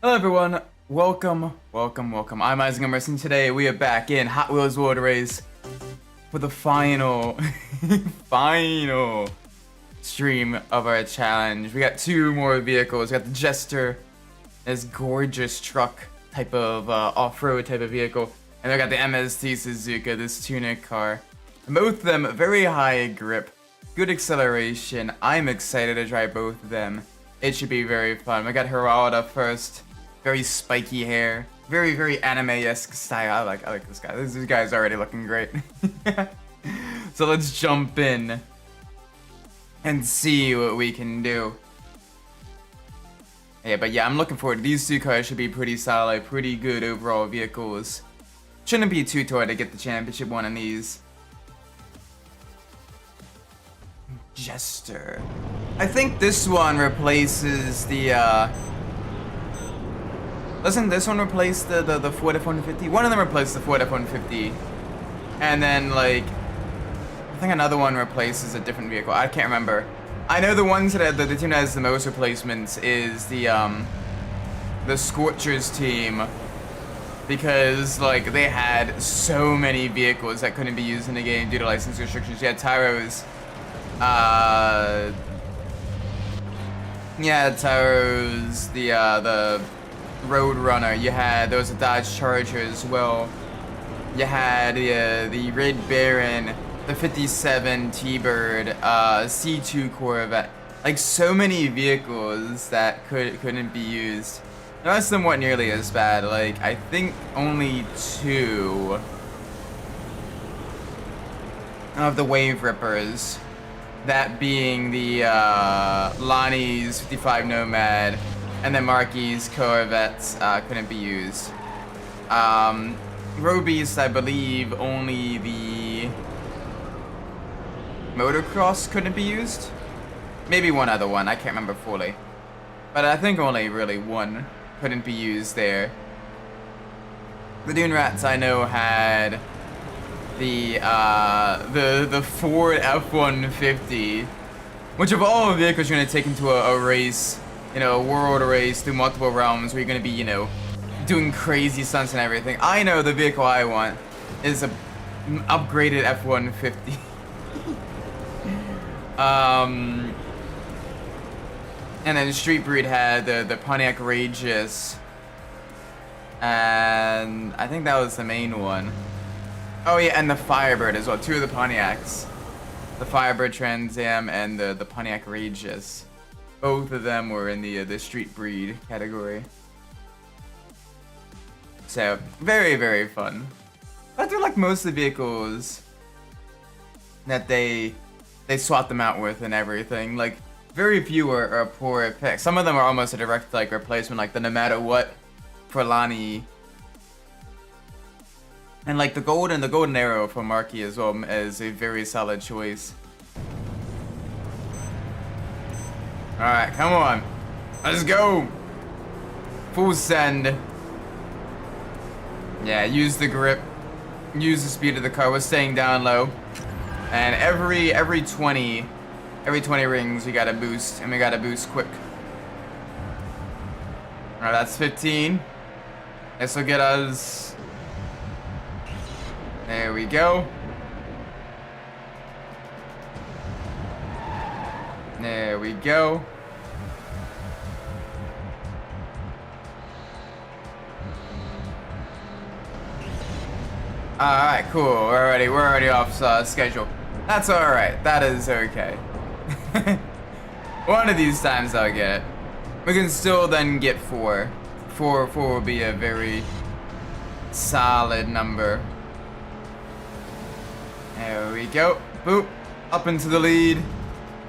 Hello everyone, welcome. I'm Isaac Umbras, and today we are back in Hot Wheels World Race for the final, final stream of our challenge. We got two more vehicles. We got the Jester, this gorgeous truck type of off-road type of vehicle, and we got the MST Suzuka, this tuner car. Both of them very high grip, good acceleration. I'm excited to try both of them. It should be very fun. We got Hiralda first. Very spiky hair. Very anime-esque style. I like this guy. This guy's already looking great. So let's jump in and see what we can do. Yeah, I'm looking forward. These two cars should be pretty solid, pretty good overall vehicles. Shouldn't be too hard to get the championship one in these. Jester. I think this one replaces the doesn't this one replace the Ford F-150? One of them replaced the Ford F-150. And then, like, I think another one replaces a different vehicle. I can't remember. I know the ones that the team that has the most replacements is the Scorchers team. Because, like, they had so many vehicles that couldn't be used in the game due to license restrictions. You had Tyro's, the Roadrunner. You had, there was a Dodge Charger as well. You had the Red Baron, the 57 T-Bird, C2 Corvette. Like, so many vehicles that couldn't be used. The rest of them weren't nearly as bad. Like, I think only two of the Wave Rippers. That being the Lonnie's 55 Nomad and then Marky's Corvettes couldn't be used. Roby's, I believe, only the Motocross couldn't be used. Maybe one other one, I can't remember fully. But I think only really one couldn't be used there. The Dune Rats I know had the Ford F-150, which of all vehicles you're gonna take into a race, you know, a world race through multiple realms where you're gonna be, you know, doing crazy stunts and everything. I know the vehicle I want is a upgraded F-150. And then Street Breed had the Pontiac Rageous, and I think that was the main one. Oh yeah, and the Firebird as well. Two of the Pontiacs. The Firebird Trans Am and the Pontiac Rageous. Both of them were in the Street Breed category. So, very fun. I do like most of the vehicles that they swap them out with and everything. Like, very few are poor picks. Some of them are almost a direct, like, replacement, like the No Matter What for Lonnie. And like the golden arrow for Marky as well is a very solid choice. Alright, come on. Let's go. Full send. Yeah, use the grip. Use the speed of the car. We're staying down low. And every 20 rings we gotta boost, and we gotta boost quick. Alright, that's 15. This will get us. There we go. There we go. Alright, cool. We're already off schedule. That's alright. That is okay. One of these times I'll get it. We can still then get 4. 4 will be a very solid number. There we go. Boop. Up into the lead.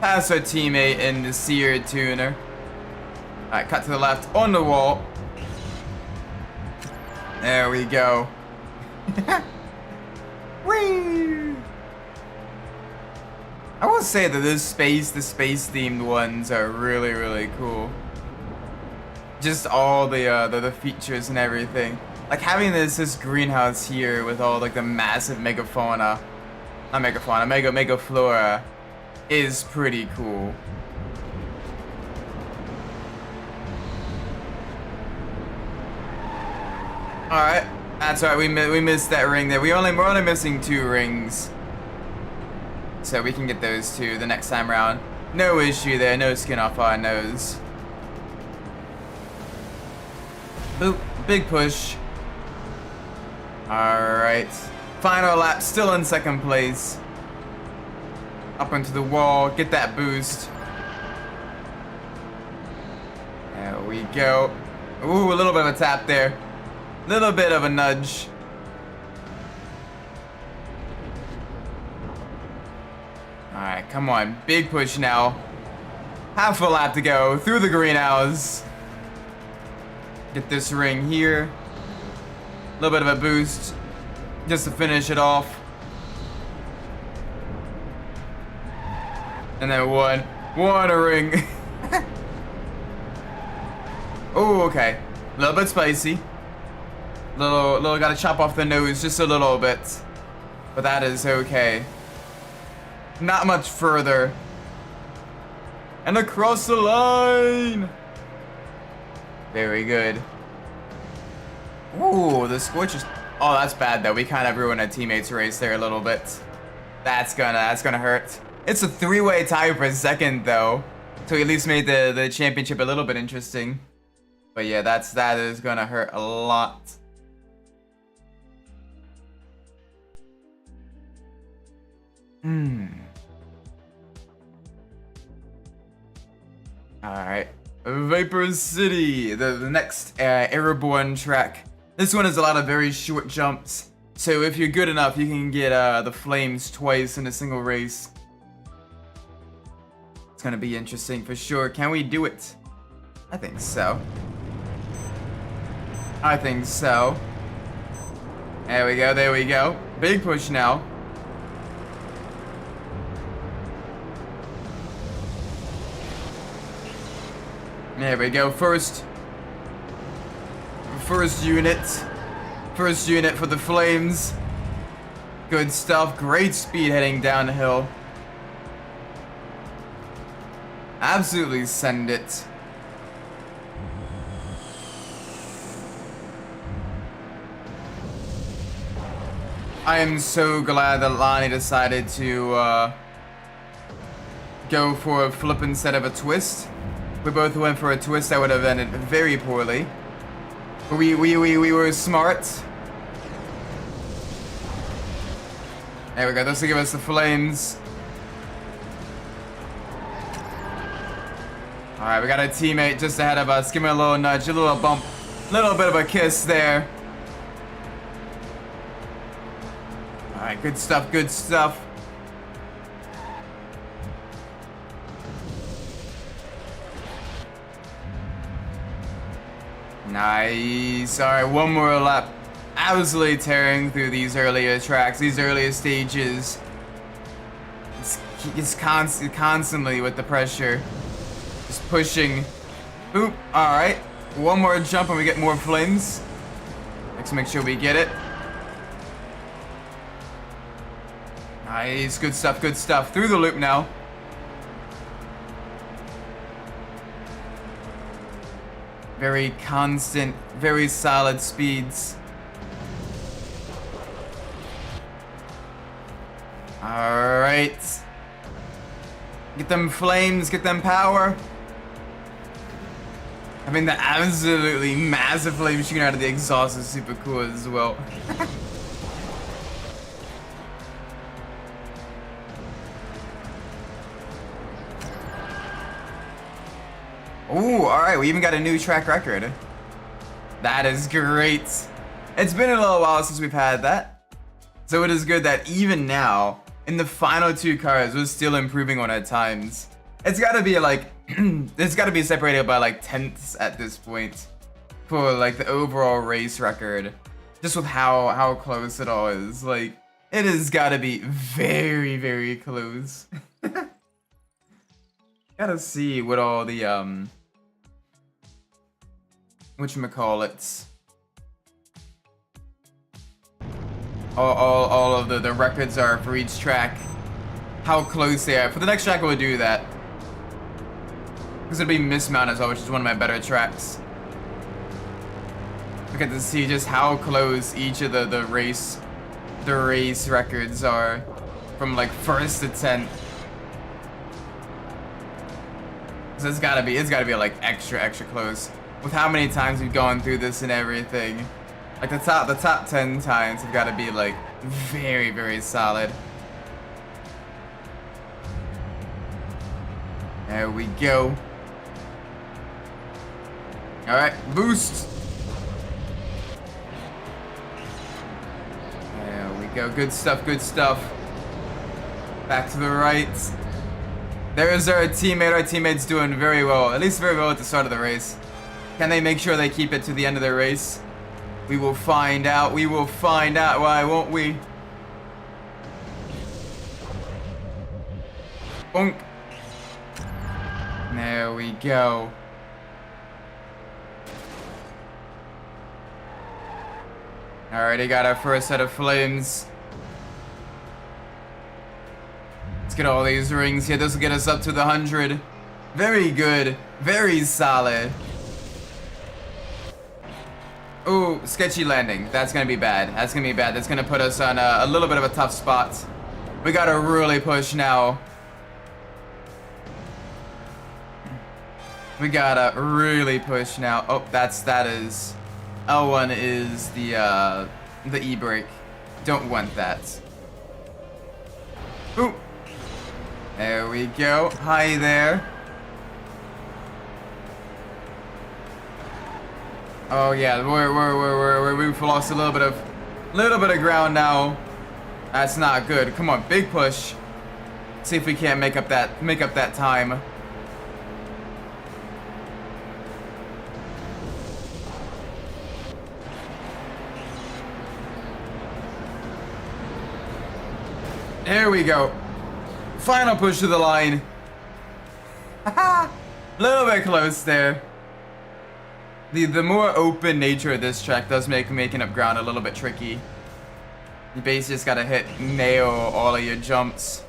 Pass our teammate in the Sear Tuner. Alright, cut to the left on the wall. There we go. Whee! I will say that the space themed ones are really cool. Just all the features and everything. Like having this greenhouse here with all like the massive megafauna. Not megafauna, megaflora is pretty cool. Alright, that's right, we missed that ring there. We're only missing 2 rings. So we can get those 2 the next time around. No issue there, no skin off our nose. Boop, big push. Alright. Final lap, still in 2nd place. Up into the wall, get that boost. There we go. Ooh, a little bit of a tap there. Little bit of a nudge. Alright, come on. Big push now. Half a lap to go through the greenhouse. Get this ring here. A little bit of a boost just to finish it off. And then one ring. Oh, okay. A little bit spicy. Little gotta chop off the nose just a little bit. But that is okay. Not much further. And across the line. Very good. Ooh, the scorch is... Oh, that's bad though. We kind of ruined a teammate's race there a little bit. That's gonna hurt. It's a 3-way tie for 2nd though. So we at least made the championship a little bit interesting. But yeah, that is gonna hurt a lot. Alright. Vapor City, the next airborne track. This one has a lot of very short jumps. So if you're good enough, you can get the flames twice in a single race. It's gonna be interesting for sure. Can we do it? I think so. I think so. There we go, there we go. Big push now. There we go, first unit. First unit for the flames. Good stuff, great speed heading down the hill. Absolutely send it. I am so glad that Lonnie decided to go for a flip instead of a twist. We both went for a twist that would have ended very poorly. But we were smart. There we go, this will give us the flames. Alright, we got a teammate just ahead of us. Give me a little nudge, a little bump. Little bit of a kiss there. Alright, good stuff, good stuff. Nice. Alright, one more lap. Absolutely tearing through these earlier tracks, these earlier stages. It's constantly with the pressure. Just pushing. Boop. Alright. One more jump and we get more flames. Let's make sure we get it. Nice. Good stuff, good stuff. Through the loop now. Very constant, very solid speeds. Alright. Get them flames, get them power. I mean, the absolutely massive flames shooting out of the exhaust is super cool as well. Ooh, alright, we even got a new track record. That is great. It's been a little while since we've had that. So it is good that even now, in the final 2 cars, we're still improving on our times. It's gotta be like, it's gotta be separated by like tenths at this point for like the overall race record. Just with how close it all is. Like, it has gotta be very, very close. Gotta see what all the, whatchamacallits. All of the records are for each track. How close they are. For the next track, we'll do that. Because it'll be Mismount as well, which is one of my better tracks. Look at to see just how close each of the race records are from like 1st to 10th. So it's gotta be like extra close with how many times we've gone through this and everything. Like the top 10 times have gotta be like very solid. There we go. All right, boost. There we go. Good stuff. Good stuff. Back to the right. There is our teammate. Our teammate's doing very well. At least very well at the start of the race. Can they make sure they keep it to the end of the race? We will find out. We will find out. Why won't we? Bonk. There we go. Alrighty, got our first set of flames. Let's get all these rings here. This will get us up to the 100. Very good. Very solid. Ooh, sketchy landing. That's gonna be bad. That's gonna be bad. That's gonna put us on a little bit of a tough spot. We gotta really push now. We gotta really push now. Oh, that is L1 is the e-brake. Don't want that. Ooh. There we go. Hi there. Oh yeah, we've lost a little bit of ground now. That's not good. Come on, big push. See if we can't make up that time. There we go. Final push to the line. Little bit close there. The more open nature of this track does make making up ground a little bit tricky. You basically just gotta nail all of your jumps.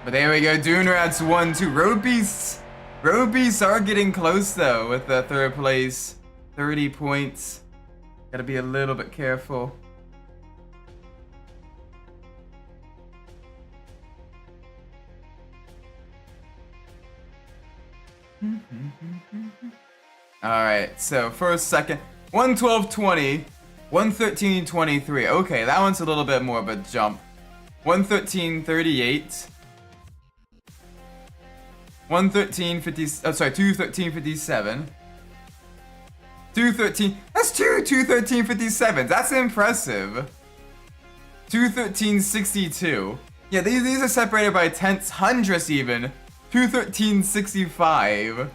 But there we go, Dune Rats 1, 2. Road Beasts are getting close though with the 3rd place. 30 points. Gotta be a little bit careful. Alright, so first, second, 112.20, 113.23. Okay, that one's a little bit more of a jump. 113.38. 113.50. Oh, sorry, 213.57. 213. That's 213.57. That's impressive. 213.62. Yeah, these are separated by tenths, hundredths even. 213.65.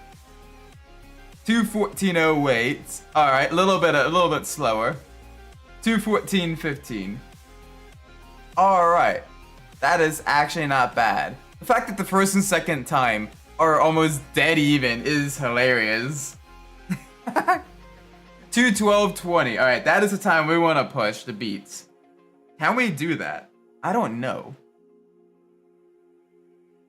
214.08. All right, a little bit slower. 214.15. All right, that is actually not bad. The fact that the first and second time are almost dead even is hilarious. 212.20. All right, that is the time we want to push the beats. Can we do that? I don't know.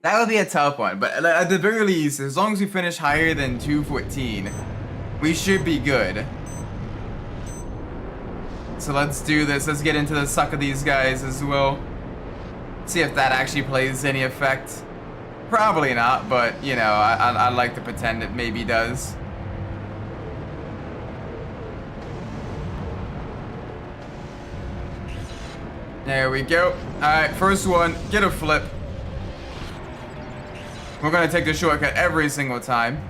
That would be a tough one, but at the very least, as long as we finish higher than 214, we should be good. So let's do this. Let's get into the suck of these guys as well. See if that actually plays any effect. Probably not, but you know, I like to pretend it maybe does. There we go. Alright, first one, get a flip. We're gonna take the shortcut every single time,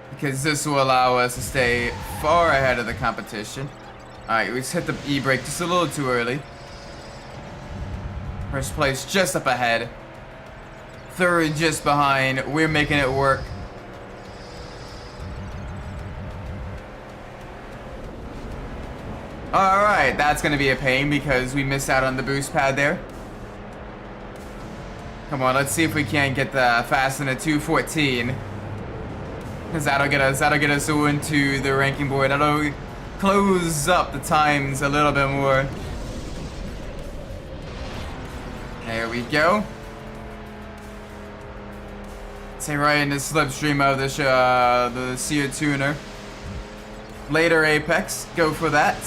because this will allow us to stay far ahead of the competition. Alright, we just hit the e-brake just a little too early. First place just up ahead. Third just behind. We're making it work. Alright, that's gonna be a pain because we missed out on the boost pad there. Come on, let's see if we can't get the fast in a 214. Because that'll get us into the ranking board. That'll close up the times a little bit more. There we go. Stay right in the slipstream of the Sear Tuner. Later Apex, go for that.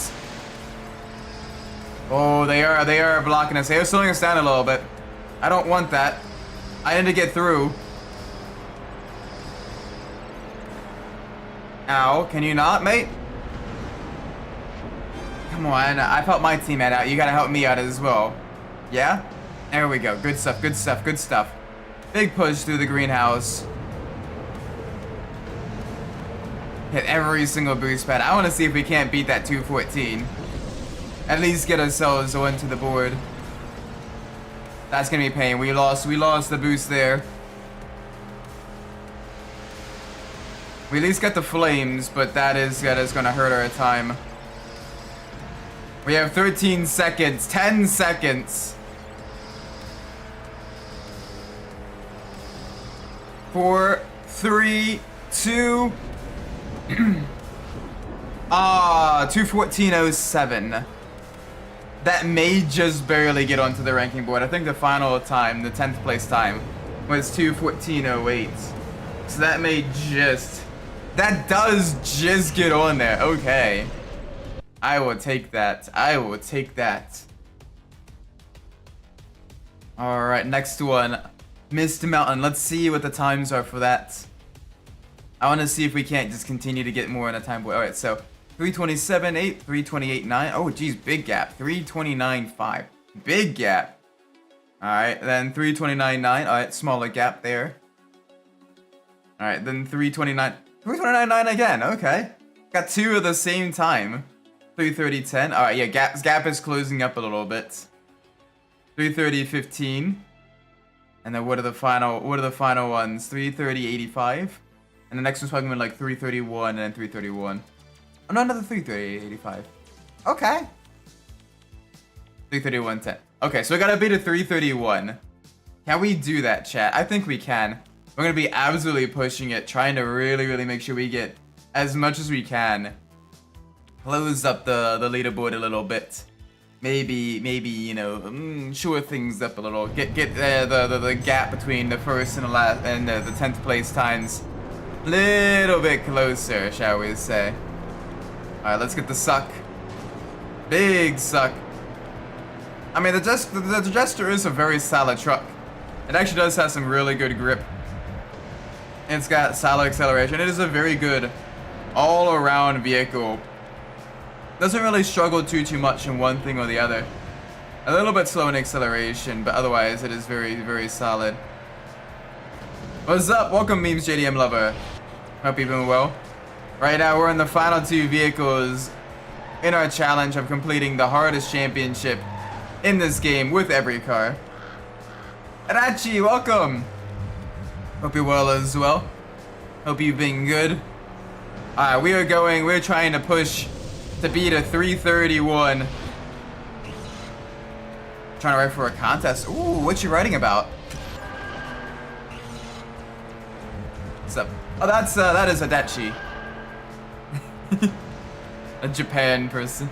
Oh, they are blocking us. They are slowing us down a little bit. I don't want that. I need to get through. Ow, can you not, mate? Come on, I've helped my teammate out. You gotta help me out as well. Yeah? There we go. Good stuff, good stuff, good stuff. Big push through the greenhouse. Hit every single boost pad. I want to see if we can't beat that 214. At least get ourselves onto the board. That's gonna be pain. We lost the boost there. We at least got the flames, but that is gonna hurt our time. We have 13 seconds, 10 seconds. 4, 3, 2. 2:14.07. That may just barely get onto the ranking board. I think the final time, the 10th place time, was 2:14.08. So that may just... That does just get on there. Okay. I will take that. I will take that. Alright, next one. Mist Mountain. Let's see what the times are for that. I want to see if we can't just continue to get more on a time board. Alright, so 3:27.8, 3:28.9. Oh, geez, big gap. 3:29.5. Big gap. Alright, then 3:29.9. Alright, smaller gap there. Alright, then 3:29. 3:29.9 again. Okay. Got two at the same time. 3:30.10. Alright, yeah, gap is closing up a little bit. 3:30.15. And then what are the final ones? 3:30.85. And the next one's probably like 3:31 and then 3:31. Oh no, another 3:30.85. Okay. 3:31.10. Okay, so we gotta beat a 3:31. Can we do that, chat? I think we can. We're gonna be absolutely pushing it, trying to really make sure we get as much as we can. Close up the leaderboard a little bit. Maybe you know, shore things up a little. Get the gap between the first and the last and the 10th place times little bit closer, shall we say. Alright, let's get the suck. Big suck. I mean, the Jester is a very solid truck. It actually does have some really good grip. And it's got solid acceleration. It is a very good all-around vehicle. Doesn't really struggle too much in one thing or the other. A little bit slow in acceleration, but otherwise it is very solid. What's up? Welcome, Memes JDM Lover. Hope you're doing well. Right now we're in the final two vehicles in our challenge of completing the hardest championship in this game with every car. Adachi, welcome. Hope you're well as well. Hope you've been good. Alright, we're trying to push to beat a 3:31. Trying to write for a contest. Ooh, what you writing about? What's up? Oh, that is Adachi. A Japan person.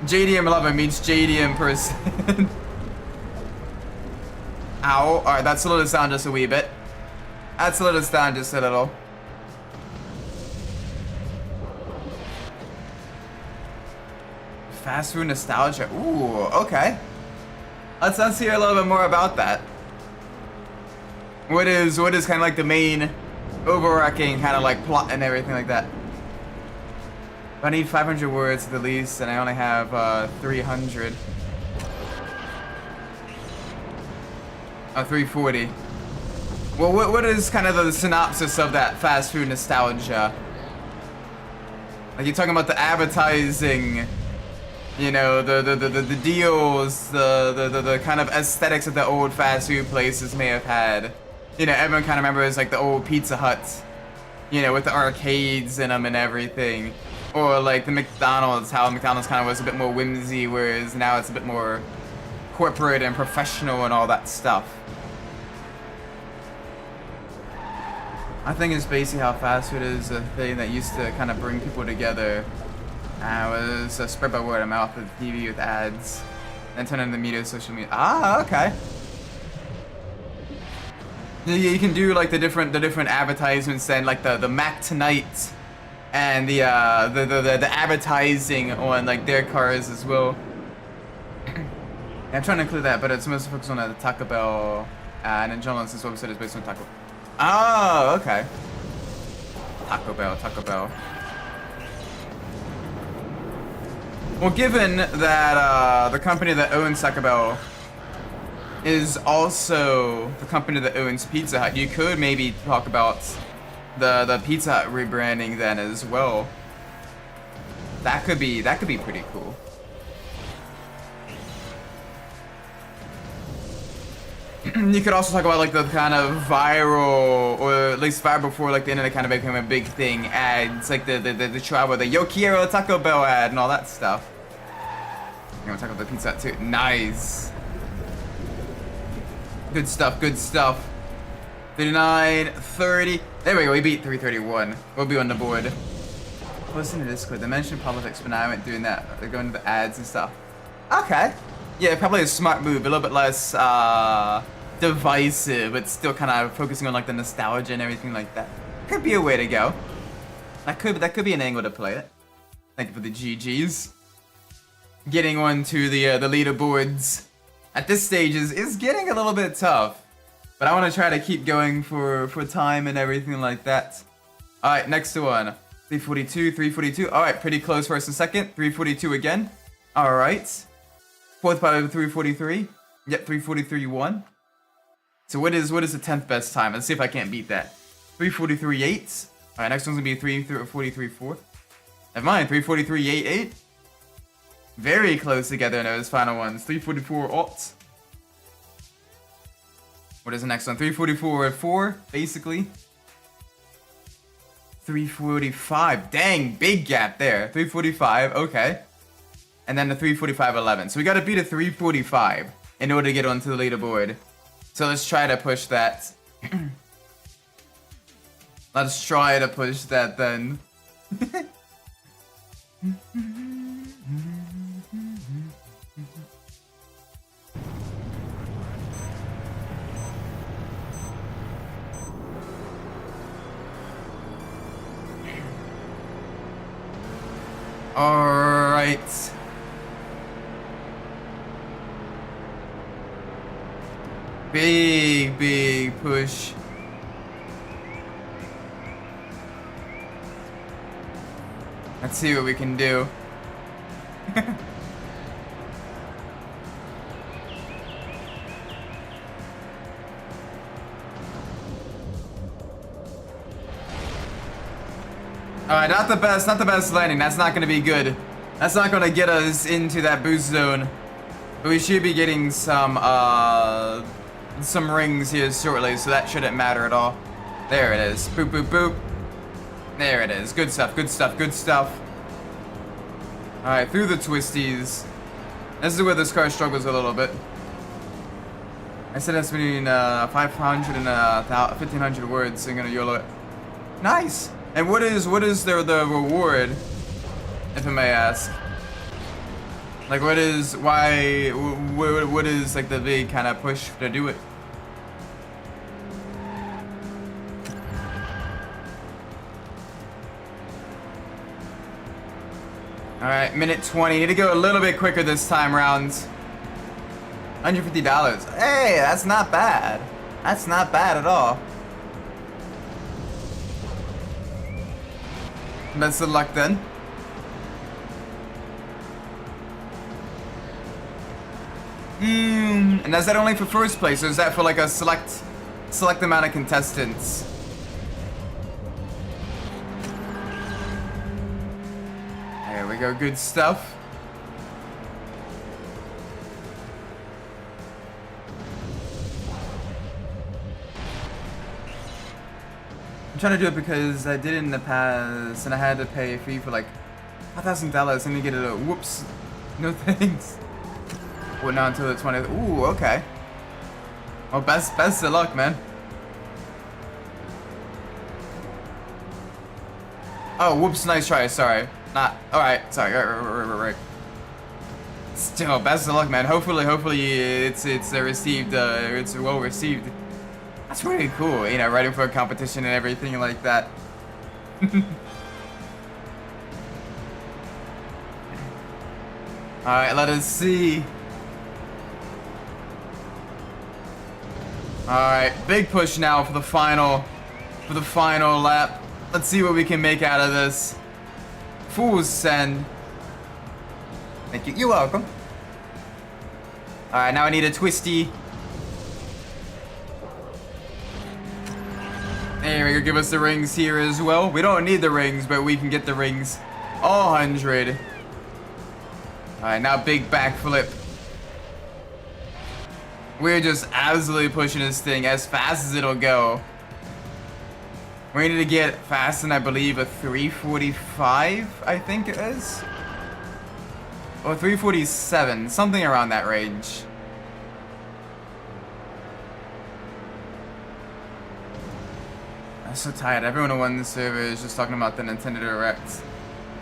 JDM lover meets JDM person. Ow. Alright, that slowed us down just a wee bit. That slowed us down just a little. Fast food nostalgia. Ooh, okay. Let's hear a little bit more about that. What is kind of like the main overarching kind of like plot and everything like that? I need 500 words at the least, and I only have 300. 340. Well, what is kind of the synopsis of that fast food nostalgia? Like, you're talking about the advertising, you know, the deals, the kind of aesthetics that the old fast food places may have had. You know, everyone kind of remembers like the old Pizza Huts, you know, with the arcades in them and everything. Or like the McDonald's, how McDonald's kind of was a bit more whimsy, whereas now it's a bit more corporate and professional and all that stuff. I think it's basically how fast food is a thing that used to kind of bring people together. It was spread by word of mouth with TV with ads, and turn into media, social media. Ah, okay. You can do like the different advertisements then, like the Mac Tonight and the advertising on like their cars as well. I'm trying to include that, but it's mostly focused on the Taco Bell, and in general, this website is based on Taco. Oh, okay. Taco Bell, Taco Bell. Well, given that the company that owns Taco Bell is also the company that owns Pizza Hut, you could maybe talk about the Pizza Hut rebranding then as well. That could be pretty cool. You could also talk about like the kind of viral, or at least viral before like the internet kind of became a big thing, ads, like the travel, the Yo Quiero Taco Bell ad and all that stuff. I'm gonna talk about the Pizza Hut too. Nice. Good stuff, good stuff. 39, 30. There we go, we beat 331. We'll be on the board. Listen to Discord. They mentioned politics, but now I went doing that. They're going to the ads and stuff. Okay. Yeah, probably a smart move. A little bit less divisive, but still kind of focusing on like the nostalgia and everything like that. Could be a way to go. That could be an angle to play it. Thank you for the GGs. Getting onto the leaderboards at this stage is getting a little bit tough, but I want to try to keep going for time and everything like that. All right, next one. 342, 342. All right, pretty close first and second. 342 again. All right. Fourth by 343. Yep, 343.1. So what is the 10th best time? Let's see if I can't beat that. 343.8. All right, next one's gonna be 343.4. Never mind, 343.88. Very close together in those final ones. 344 alt. What is the next one? 344.4, basically. 345. Dang, big gap there. 345, okay. And then the 345.11. So we gotta beat a 345 in order to get onto the leaderboard. So let's try to push that. Let's try to push that then. Alright. Big push. Let's see what we can do. Alright, not the best landing. That's not gonna be good. That's not gonna get us into that boost zone. But we should be getting some rings here shortly, so that shouldn't matter at all. There it is. Boop, boop, boop. There it is. Good stuff, good stuff, good stuff. Alright, through the twisties. This is where this car struggles a little bit. I said that's between 500 and 1,500 words, so I'm gonna YOLO it. Nice! And what is the reward, if I may ask? Like, what is like the big kind of push to do it? Alright, minute 20. Need to go a little bit quicker this time around. $150. Hey, that's not bad. That's not bad at all. Best of luck then. And is that only for first place, or is that for like a select amount of contestants? There we go, good stuff. I'm trying to do it because I did it in the past and I had to pay a fee for like $1,000 and to get it. Whoops. No thanks. Well, not until the 20th. Ooh, okay. Well, best of luck, man. Oh, whoops, nice try, sorry. Not, alright, sorry, right. Still, best of luck, man. Hopefully it's received, it's well received. That's really cool, you know, writing for a competition and everything like that. Alright, let us see. Alright, big push now for the final lap. Let's see what we can make out of this. Full send. Thank you. You're welcome. Alright, now I need a twisty. There we go, give us the rings here as well. We don't need the rings, but we can get the rings. 100. Alright, now big backflip. We're just absolutely pushing this thing as fast as it'll go. We need to get fast in, I believe, a 345, I think it is. Or 347, something around that range. I'm so tired. Everyone on one server is just talking about the Nintendo Direct.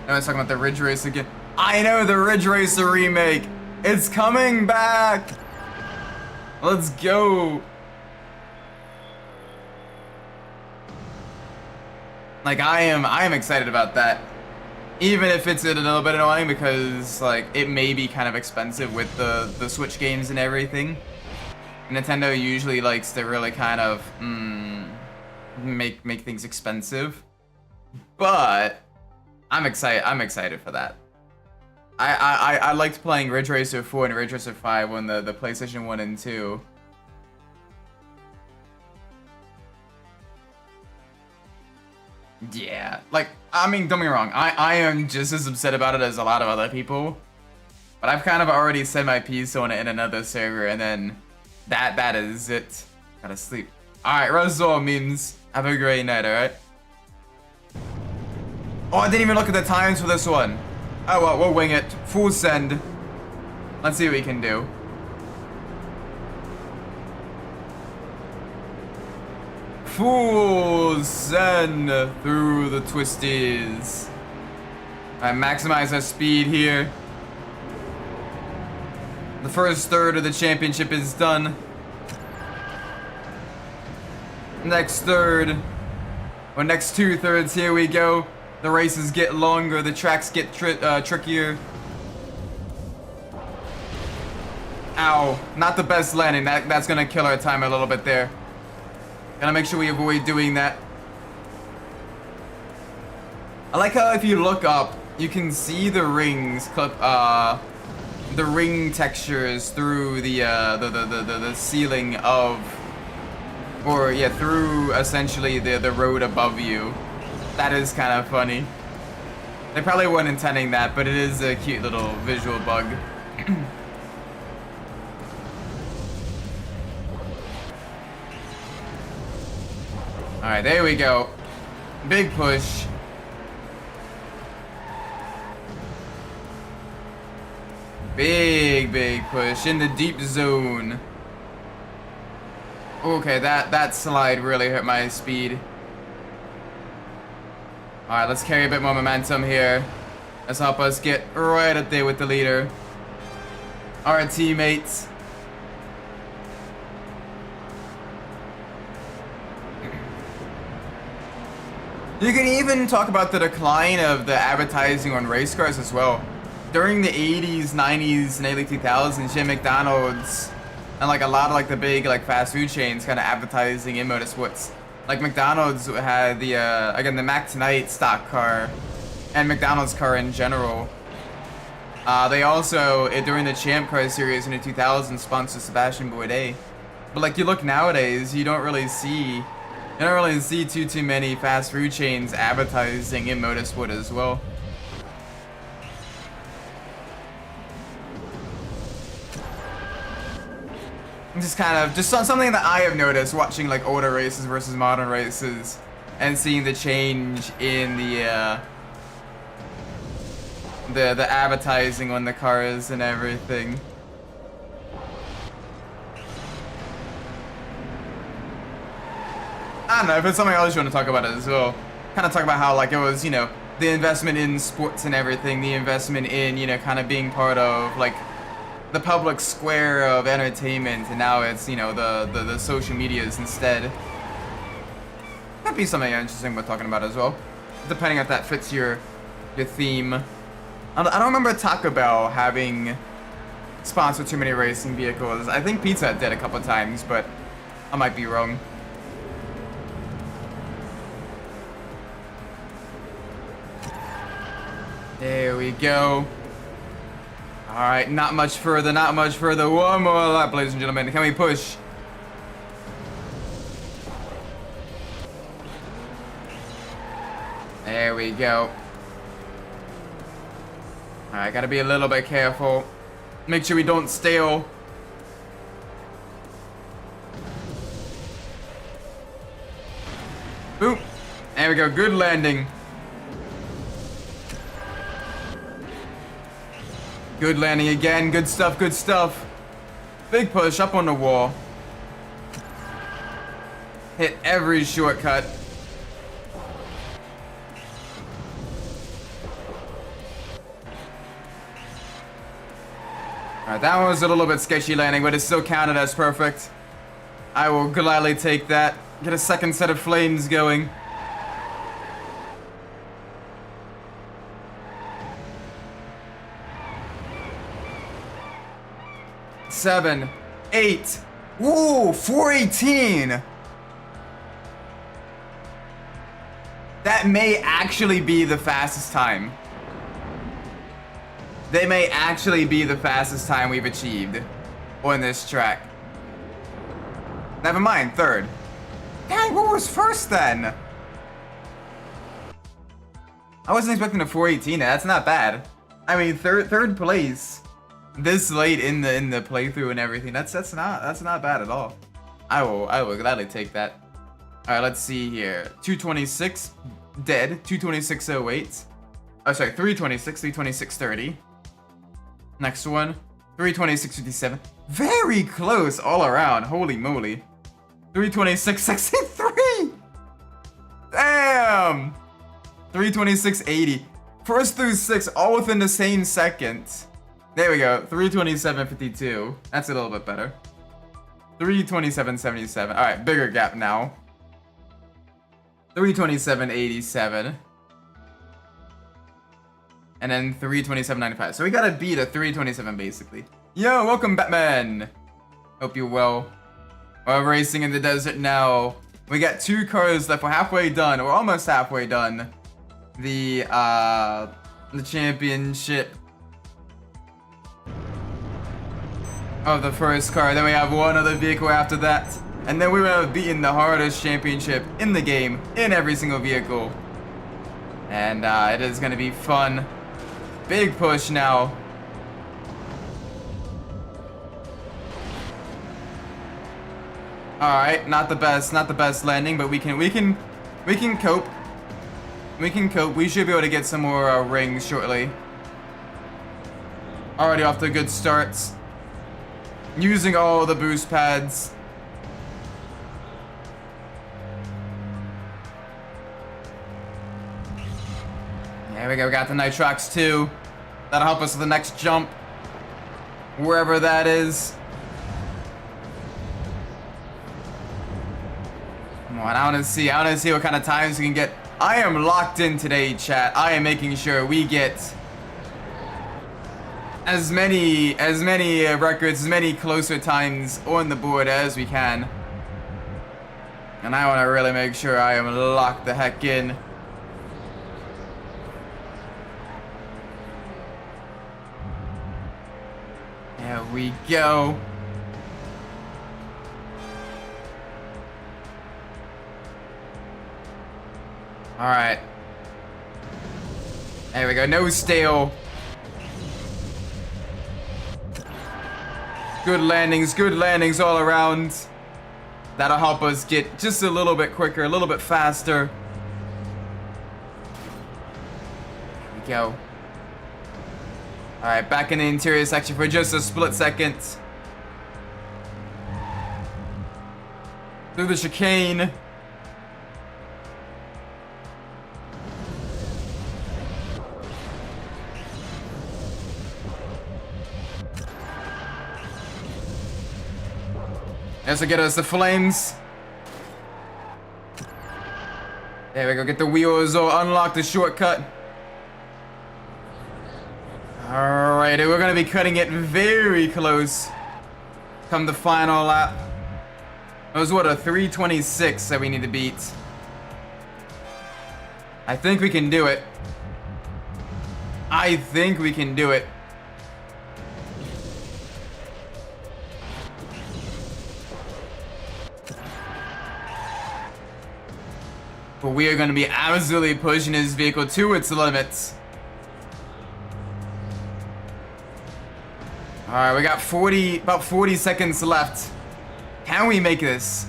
Everyone's talking about the Ridge Racer again. I know, the Ridge Racer remake! It's coming back! Let's go! Like, I am excited about that. Even if it's a little bit annoying because, like, it may be kind of expensive with the Switch games and everything. Nintendo usually likes to really kind of, make things expensive. But I'm excited for that. I liked playing Ridge Racer 4 and Ridge Racer 5 on the PlayStation 1 and 2. Yeah, like, I mean, don't get me wrong, I am just as upset about it as a lot of other people. But I've kind of already said my piece on it in another server, and then that is it. Gotta sleep. Alright, Razor memes. Have a great night, alright? Oh, I didn't even look at the times for this one. Oh well, we'll wing it. Full send. Let's see what we can do. Full send through the twisties. Alright, maximize our speed here. The first third of the championship is done. Next third, or next 2/3, here we go. The races get longer, the tracks get trickier. Ow, not the best landing. That's gonna kill our time a little bit there. Gotta make sure we avoid doing that. I like how if you look up, you can see the rings clip, the ring textures through the ceiling of, or yeah, through essentially the road above you. That is kind of funny. They probably weren't intending that, but it is a cute little visual bug. Alright, there we go. Big push. Big push in the deep zone. Okay, that slide really hurt my speed. Alright, let's carry a bit more momentum here. Let's help us get right up there with the leader. Our teammates. You can even talk about the decline of the advertising on race cars as well. During the 80s, 90s, and early 2000s, you had McDonald's and like a lot of like the big like fast food chains kind of advertising in motorsports. Like McDonald's had the again the Mac Tonight stock car and McDonald's car in general. They also during the Champ Car series in the 2000s sponsored Sebastian Bourdais. But like you look nowadays, you don't really see too many fast food chains advertising in motorsport as well. Just kind of something that I have noticed watching like older races versus modern races and seeing the change in the advertising on the cars and everything. I don't know if it's something else you want to talk about it as well. Kind of talk about how like it was, you know, the investment in sports and everything, the investment in, you know, kind of being part of like the public square of entertainment, and now it's, you know, the social medias instead. That'd be something interesting we're talking about as well, depending if that fits your theme. I don't remember Taco Bell having sponsored too many racing vehicles. I think Pizza Hut did a couple times, but I might be wrong. There we go. Alright, not much further, not much further. One more lap, ladies and gentlemen. Can we push? There we go. Alright, gotta be a little bit careful. Make sure we don't stale. Boop. There we go, good landing. Good landing again, good stuff, good stuff. Big push up on the wall. Hit every shortcut. Alright, that one was a little bit sketchy landing, but it still counted as perfect. I will gladly take that. Get a second set of flames going. Seven, 8. Ooh, 418. That may actually be the fastest time. They may actually be the fastest time we've achieved on this track. Never mind, third. Dang, what was first then? I wasn't expecting a 418. That's not bad. I mean, third place this late in the playthrough and everything. That's not bad at all. I will gladly take that. All right, let's see here. 226 dead. 226.08. Oh, sorry, 326, 326.30. Next one, 326.57. Very close all around. Holy moly. 326.63. Damn. 326.80. First through 6, all within the same second. There we go. 327.52. That's a little bit better. 327.77. All right, bigger gap now. 327.87. And then 327.95. So we gotta beat a 327 basically. Yo, welcome Batman. Hope you're well. We're racing in the desert now. We got 2 cars left. We're halfway done. We're almost halfway done. The championship of the first car. Then we have one other vehicle after that. And then we will have beaten the hardest championship in the game, in every single vehicle. And it is gonna be fun. Big push now. All right, not the best landing, but we can cope. We can cope. We should be able to get some more rings shortly. Already off to good starts. Using all the boost pads. There we go, we got the nitrox too. That'll help us with the next jump. Wherever that is. Come on, I wanna see what kind of times we can get. I am locked in today, chat. I am making sure we get as many records, as many closer times on the board as we can. And I wanna really make sure I am locked the heck in. There we go. All right. There we go. No stale. Good landings all around. That'll help us get just a little bit quicker, a little bit faster. There we go. All right, back in the interior section for just a split second. Through the chicane. This will get us the flames. There we go, get the wheels or unlock the shortcut. Alright, we're gonna be cutting it very close. Come the final lap. It was what, a 3:26 that we need to beat. I think we can do it. I think we can do it. But we are going to be absolutely pushing this vehicle to its limits. Alright, we got about 40 seconds left. Can we make this?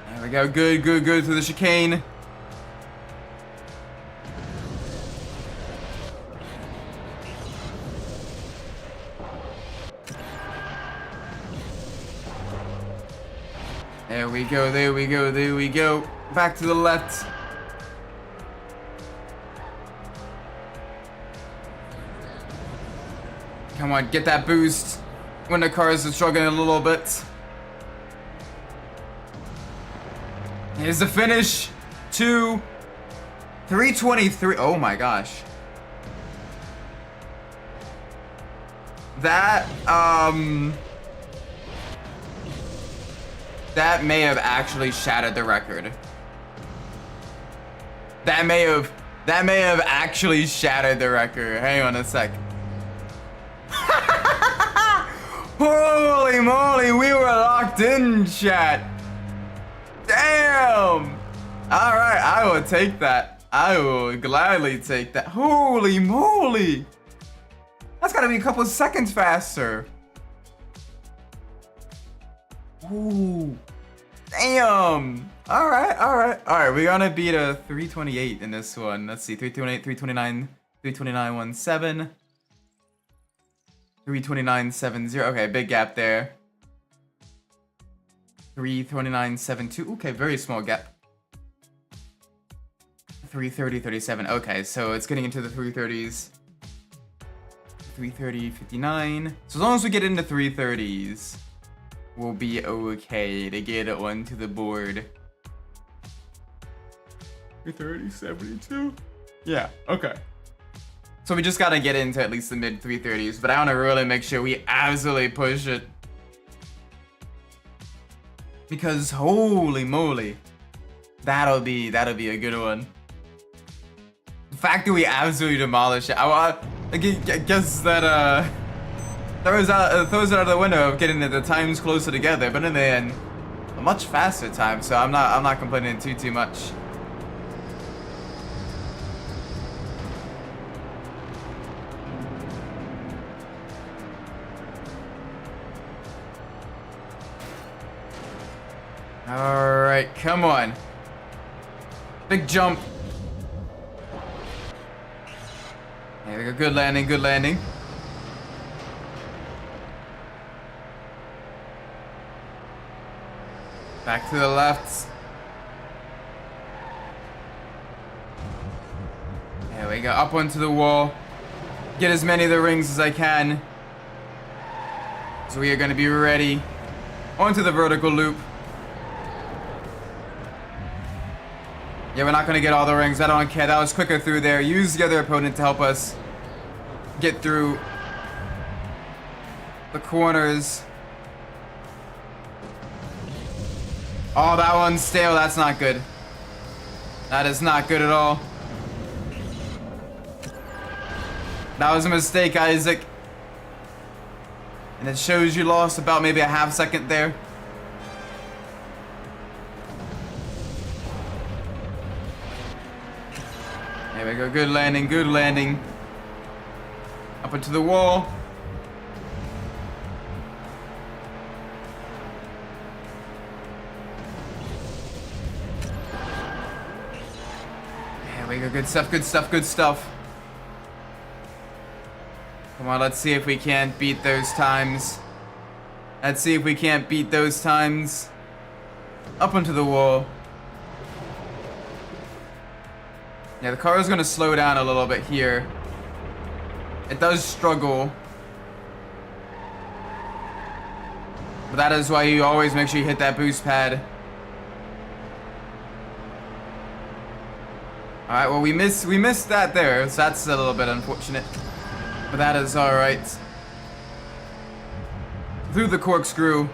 There we go. Good through the chicane. There we go. Back to the left. Come on, get that boost when the cars are struggling a little bit. Here's the finish. 3:23. Oh my gosh. That may have actually shattered the record. That may have actually shattered the record. Hang on a sec. Holy moly, we were locked in, chat. Damn. All right, I will take that. I will gladly take that. Holy moly. That's gotta be a couple of seconds faster. Ooh, damn. All right. We're gonna beat a 3:28 in this one. Let's see, 3:28, 3:29, 3:29.17, 3:29.70. Okay, big gap there. 3:29.72. Okay, very small gap. 3:30.37. Okay, so it's getting into the 3:30s. 3:30.59. So as long as we get into 3:30s. We'll be okay to get it onto the board. 3:30.72. Yeah, okay. So we just gotta get into at least the mid 3:30s, but I wanna really make sure we absolutely push it. Because holy moly, that'll be a good one. The fact that we absolutely demolish it, I guess that throws it out of the window of getting the times closer together, but in the end, a much faster time. So I'm not complaining too much. All right, come on, big jump. There we go. Good landing. Back to the left. There we go. Up onto the wall. Get as many of the rings as I can. So we are going to be ready. Onto the vertical loop. Yeah, we're not going to get all the rings. I don't care. That was quicker through there. Use the other opponent to help us get through the corners. Oh, that one's stale. That's not good. That is not good at all. That was a mistake, Isaac. And it shows you lost about maybe a half second there. There we go. Good landing. Up into the wall. There we go. Good stuff. Come on, let's see if we can't beat those times. Up onto the wall. Yeah, the car is going to slow down a little bit here. It does struggle. But that is why you always make sure you hit that boost pad. All right, well we missed that there, so that's a little bit unfortunate, but that is all right. Through the corkscrew,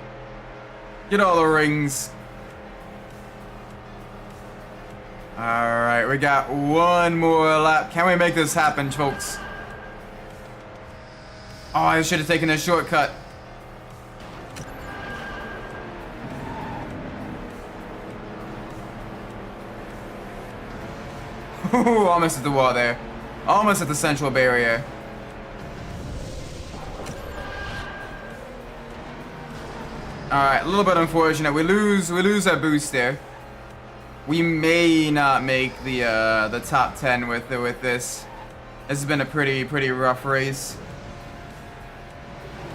get all the rings. All right, we got one more lap. Can we make this happen, folks? Oh, I should have taken a shortcut. Ooh, almost at the wall there. Almost at the central barrier. Alright, a little bit unfortunate. We lose our boost there. We may not make the top 10 with this. This has been a pretty rough race.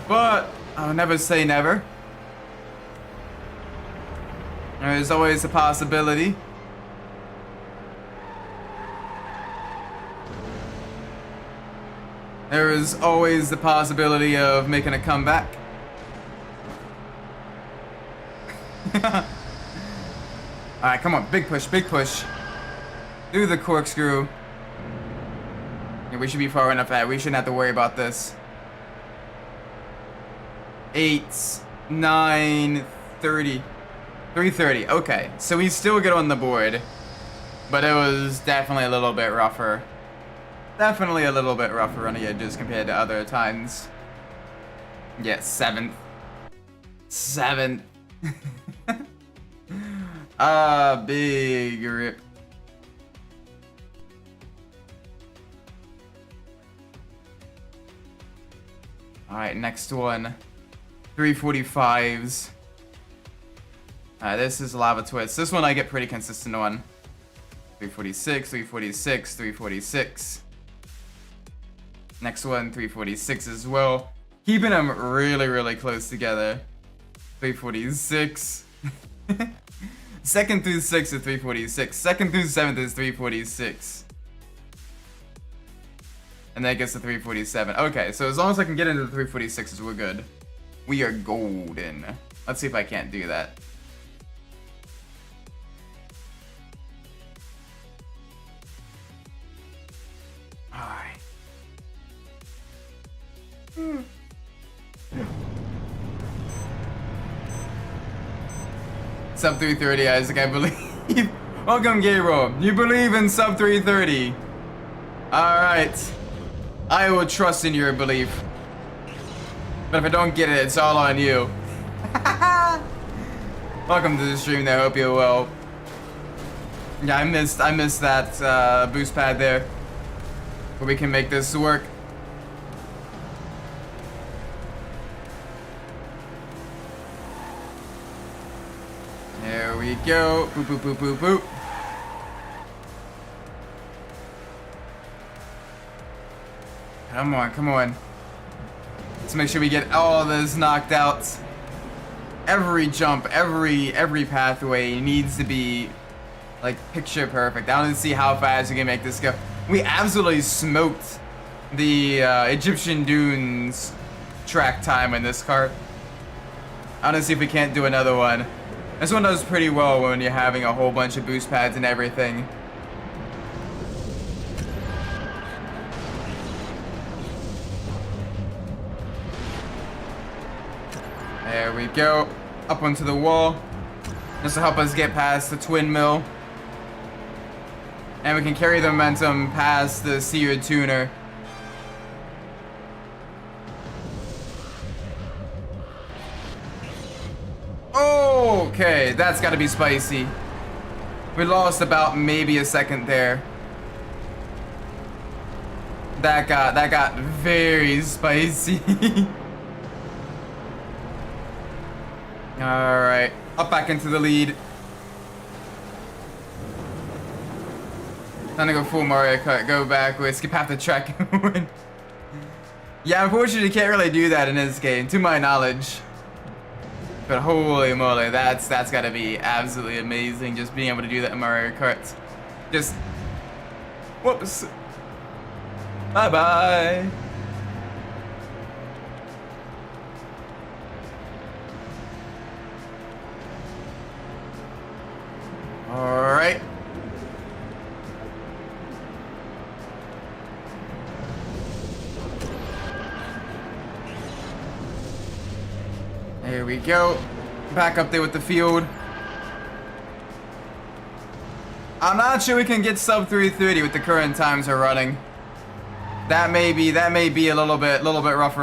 But I'll never say never. There's always a possibility. There is always the possibility of making a comeback. Alright, come on. Big push, big push. Do the corkscrew. Yeah, we should be far enough ahead. We shouldn't have to worry about this. 8, 9, 30. 330. Okay, so we still get on the board. But it was definitely a little bit rougher. Definitely a little bit rougher on the edges compared to other times. Yeah, 7th. 7th. Big rip. Alright, next one. 345s. This is Lava Twist. This one I get pretty consistent on. 346, 346, 346. Next one, 346 as well. Keeping them really close together. 346. Second through 6 is 346. Second through 7th is 346. And then it gets to 347. Okay, so as long as I can get into the 346s, we're good. We are golden. Let's see if I can't do that. Alright. Sub 330, Isaac, I believe. Welcome, Gabriel. You believe in sub 330. Alright. I will trust in your belief. But if I don't get it, it's all on you. Welcome to the stream there. Hope you're well. Yeah, I missed that boost pad there. But we can make this work. There we go. Boop, boop, boop, boop, boop. Come on, come on. Let's make sure we get all this knocked out. Every jump, every pathway needs to be like picture perfect. I want to see how fast we can make this go. We absolutely smoked the Egyptian Dunes track time in this kart. I want to see if we can't do another one. This one does pretty well when you're having a whole bunch of boost pads and everything. There we go. Up onto the wall. This will help us get past the twin mill. And we can carry the momentum past the seared tuner. Okay, that's gotta be spicy. We lost about maybe a second there. That got very spicy. Alright, up back into the lead. Time to go full Mario Kart, go backwards, skip half the track and win. Yeah, unfortunately you can't really do that in this game, to my knowledge. But holy moly, that's gotta be absolutely amazing, just being able to do that in Mario Kart. Just, whoops. Bye-bye. Alright. There we go. Back up there with the field. I'm not sure we can get sub 330 with the current times we're running. That may be a little bit rough.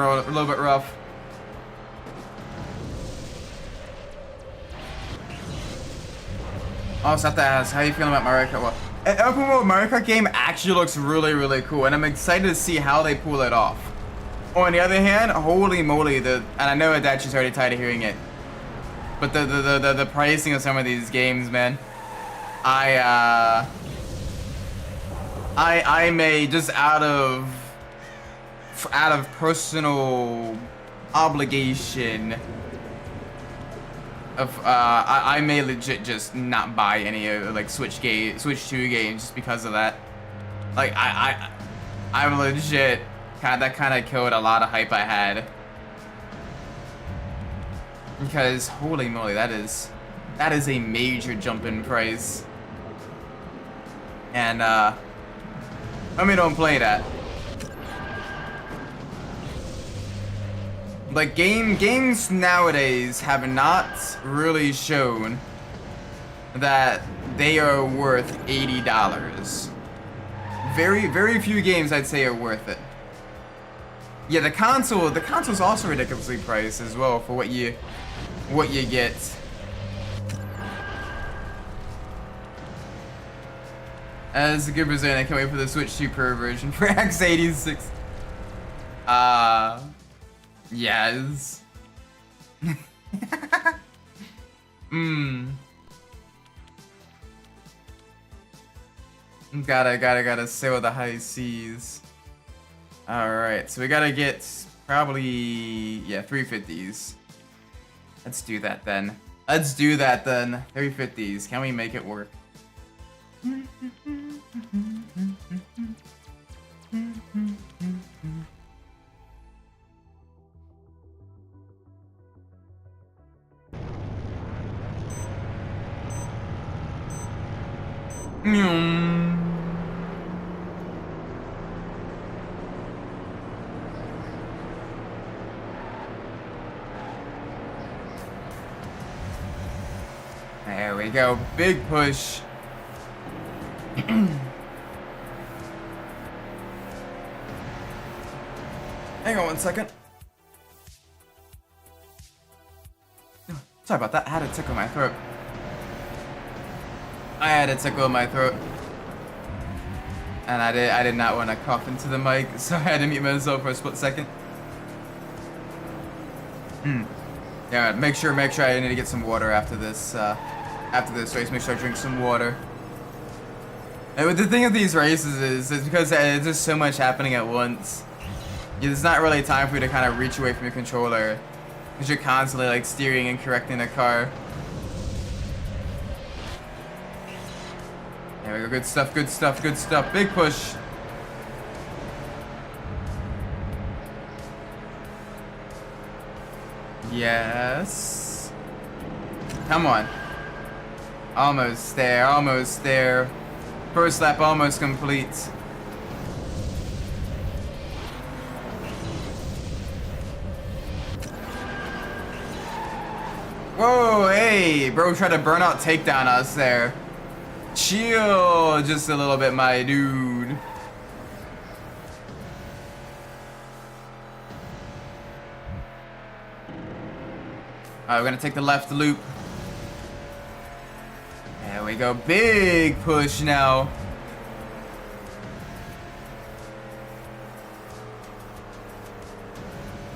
Also have to ask, how you feeling about Mario Kart? Well, an open world Mario Kart game actually looks really cool, and I'm excited to see how they pull it off. On the other hand, holy moly, and I know Adachi's already tired of hearing it, but the pricing of some of these games, man. I may, just out of personal obligation of I may legit just not buy any like Switch 2 games just because of that. Like I'm legit that kind of killed a lot of hype I had, because holy moly, that is a major jump in price. And let me don't play that. Like games nowadays have not really shown that they are worth $80. Very few games I'd say are worth it. Yeah, the console's also ridiculously priced as well for what you get. As a good Brazilian, I can't wait for the Switch 2 Pro version for x86. Yes. Gotta sail the high seas. Alright, so we gotta get probably, yeah, 350s. Let's do that then. 350s. Can we make it work? There we go. Big push. Hang on one second. Sorry about that. I had a tickle in my throat. And I did not want to cough into the mic, so I had to mute myself for a split second. Yeah, make sure I need to get some water after this race. Make sure I drink some water. And the thing with these races is because there's just so much happening at once. There's not really time for you to kind of reach away from your controller, because you're constantly like steering and correcting the car. There we go. Good stuff. Big push. Yes. Come on. Almost there. First lap almost complete. Whoa, hey, bro tried to burnout takedown us there. Chill just a little bit, my dude. Alright, we're gonna take the left loop. There we go. Big push now.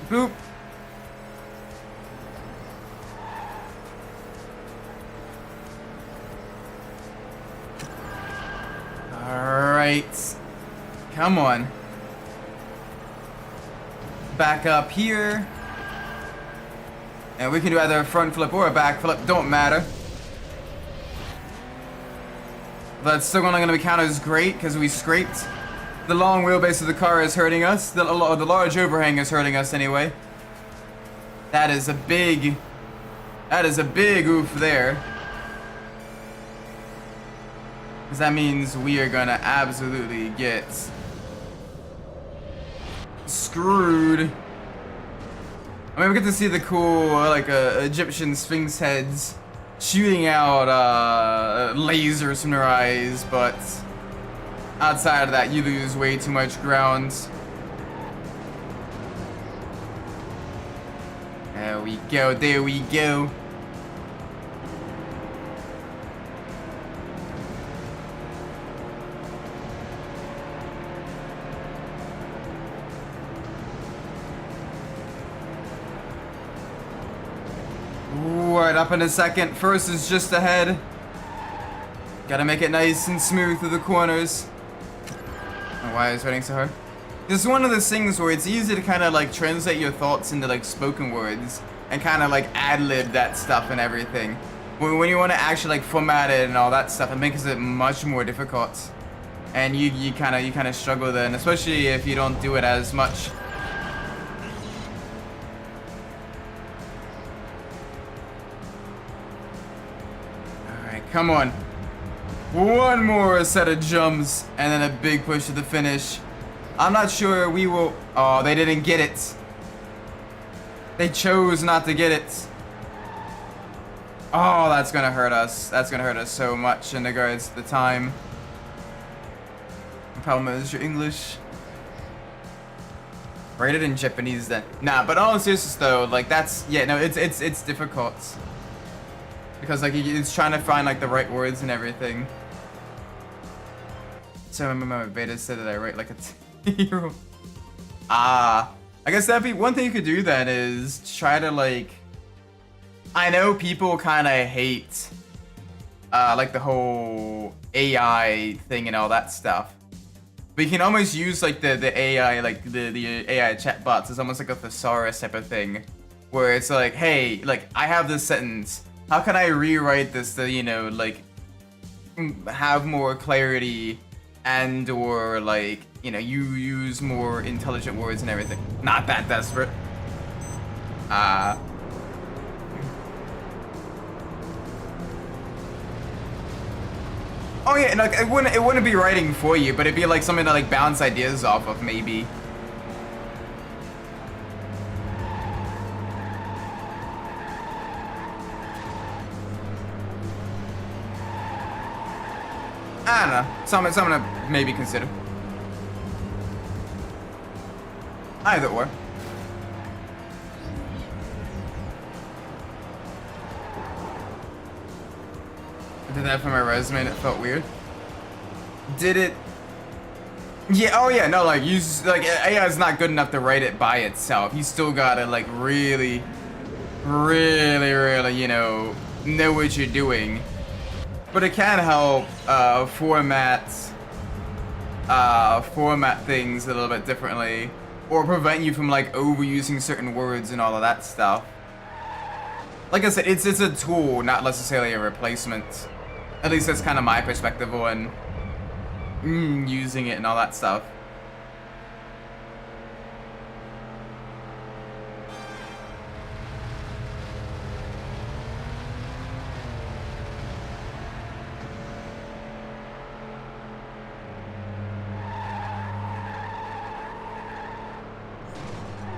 Boop. Alright. Come on. Back up here. And we can do either a front flip or a back flip. Don't matter. But it's still not going to be counted as great because we scraped. The long wheelbase of the car is hurting us. The large overhang is hurting us anyway. That is a big oof there. Because that means we are going to absolutely get screwed. I mean, we get to see the cool, like, Egyptian sphinx heads shooting out, lasers from their eyes, but outside of that, you lose way too much ground. There we go, there we go. Right, up in a second. First is just ahead. Gotta make it nice and smooth through the corners. Oh, why is waiting so hard? This is one of those things where it's easy to kind of like translate your thoughts into like spoken words and kind of like ad-lib that stuff and everything. When you want to actually like format it and all that stuff, it makes it much more difficult. And you kind of struggle then, especially if you don't do it as much. Come on. One more set of jumps and then a big push to the finish. I'm not sure we will... Oh, they didn't get it. They chose not to get it. Oh, that's gonna hurt us. That's gonna hurt us so much in regards to the time. The problem is your English. Write it in Japanese then. Nah, but all seriousness though, like that's... Yeah, no, it's difficult. Because like it's trying to find like the right words and everything. So I remember my beta said that I write like a 2-year-old. I guess that'd be one thing you could do then is try to like. I know people kind of hate like the whole AI thing and all that stuff. But you can almost use like the AI like the AI chatbots as almost like a thesaurus type of thing, where it's like, hey, like I have this sentence. How can I rewrite this to, you know, like, have more clarity and or, like, you know, you use more intelligent words and everything. Not that desperate. Oh yeah, and, like, it wouldn't be writing for you, but it'd be, like, something to, like, bounce ideas off of, maybe. I don't know. Something to maybe consider. Either or. I did that for my resume and it felt weird. Did it? Yeah, oh yeah, no, like, like, AI is not good enough to write it by itself. You still gotta, like, really, you know what you're doing. But it can help format things a little bit differently, or prevent you from like overusing certain words and all of that stuff. Like I said, it's a tool, not necessarily a replacement. At least that's kind of my perspective on using it and all that stuff.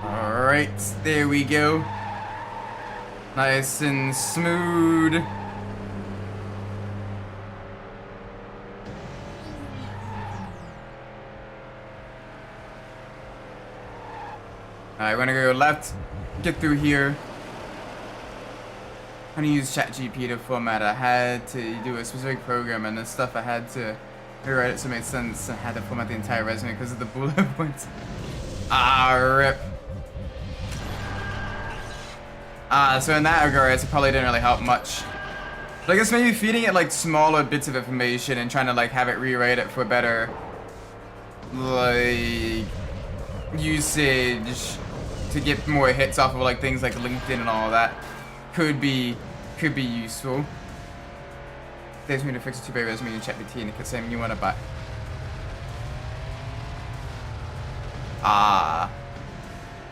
Alright, there we go. Nice and smooth. Alright, we're gonna go left, get through here. I'm gonna use ChatGPT to format. I had to do a specific program and the stuff I had to rewrite it so it made sense. I had to format the entire resume because of the bullet points. Rip. So in that regard, it probably didn't really help much. But I guess maybe feeding it like smaller bits of information and trying to like have it rewrite it for better like usage to get more hits off of like things like LinkedIn and all that could be useful. There's me to fix a 2-page resume in ChatGPT and it could say you want to buy.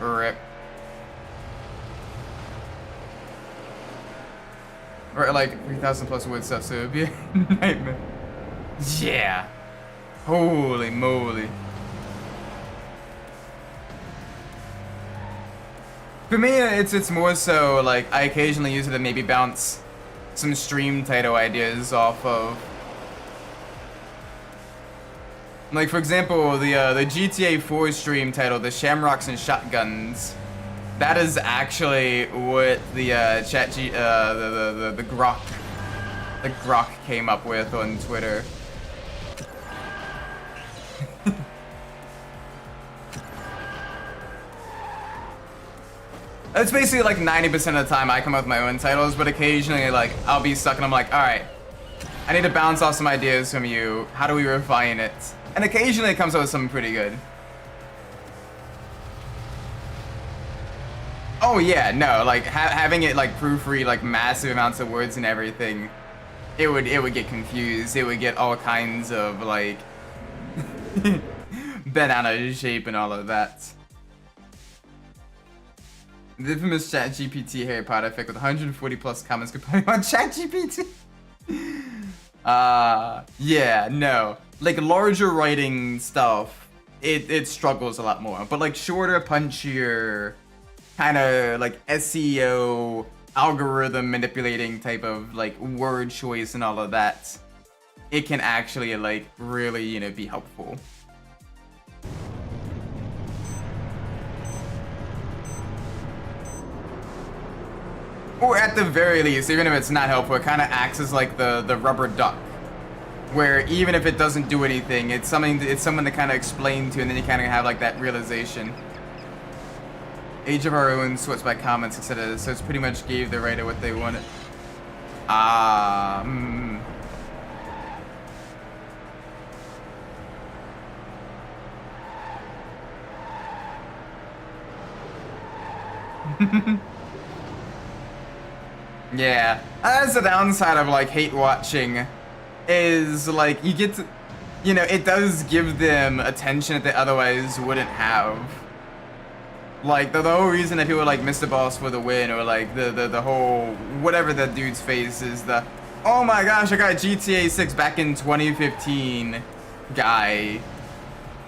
Rip. Or like 3,000 plus word stuff, so it'd be a nightmare. Yeah. Holy moly. For me, it's more so like I occasionally use it to maybe bounce some stream title ideas off of. Like for example, the GTA 4 stream title, the Shamrocks and Shotguns. That is actually what the the Grok came up with on Twitter. It's basically like 90% of the time I come up with my own titles, but occasionally like I'll be stuck and I'm like, all right, I need to bounce off some ideas from you. How do we refine it? And occasionally it comes up with something pretty good. Oh yeah, no, like having it like proofread like massive amounts of words and everything, it would get confused. It would get all kinds of like banana shape and all of that. The infamous ChatGPT Harry Potter fic with 140 plus comments complaining on ChatGPT. Yeah, no, like larger writing stuff, it struggles a lot more. But like shorter, punchier, kind of like SEO algorithm manipulating type of like word choice and all of that, it can actually like really, you know, be helpful. Or at the very least, even if it's not helpful, it kind of acts as like the rubber duck, where even if it doesn't do anything, it's someone to kind of explain to, and then you kind of have like that realization. Age of our own sorts by comments, etc. So it's pretty much gave the writer what they wanted. Yeah, that's the downside of like hate watching, is like you get to, you know, it does give them attention that they otherwise wouldn't have. Like the whole reason that people like Mr. Boss for the win, or like the whole whatever that dude's face is, the oh my gosh, I got GTA 6 back in 2015 guy,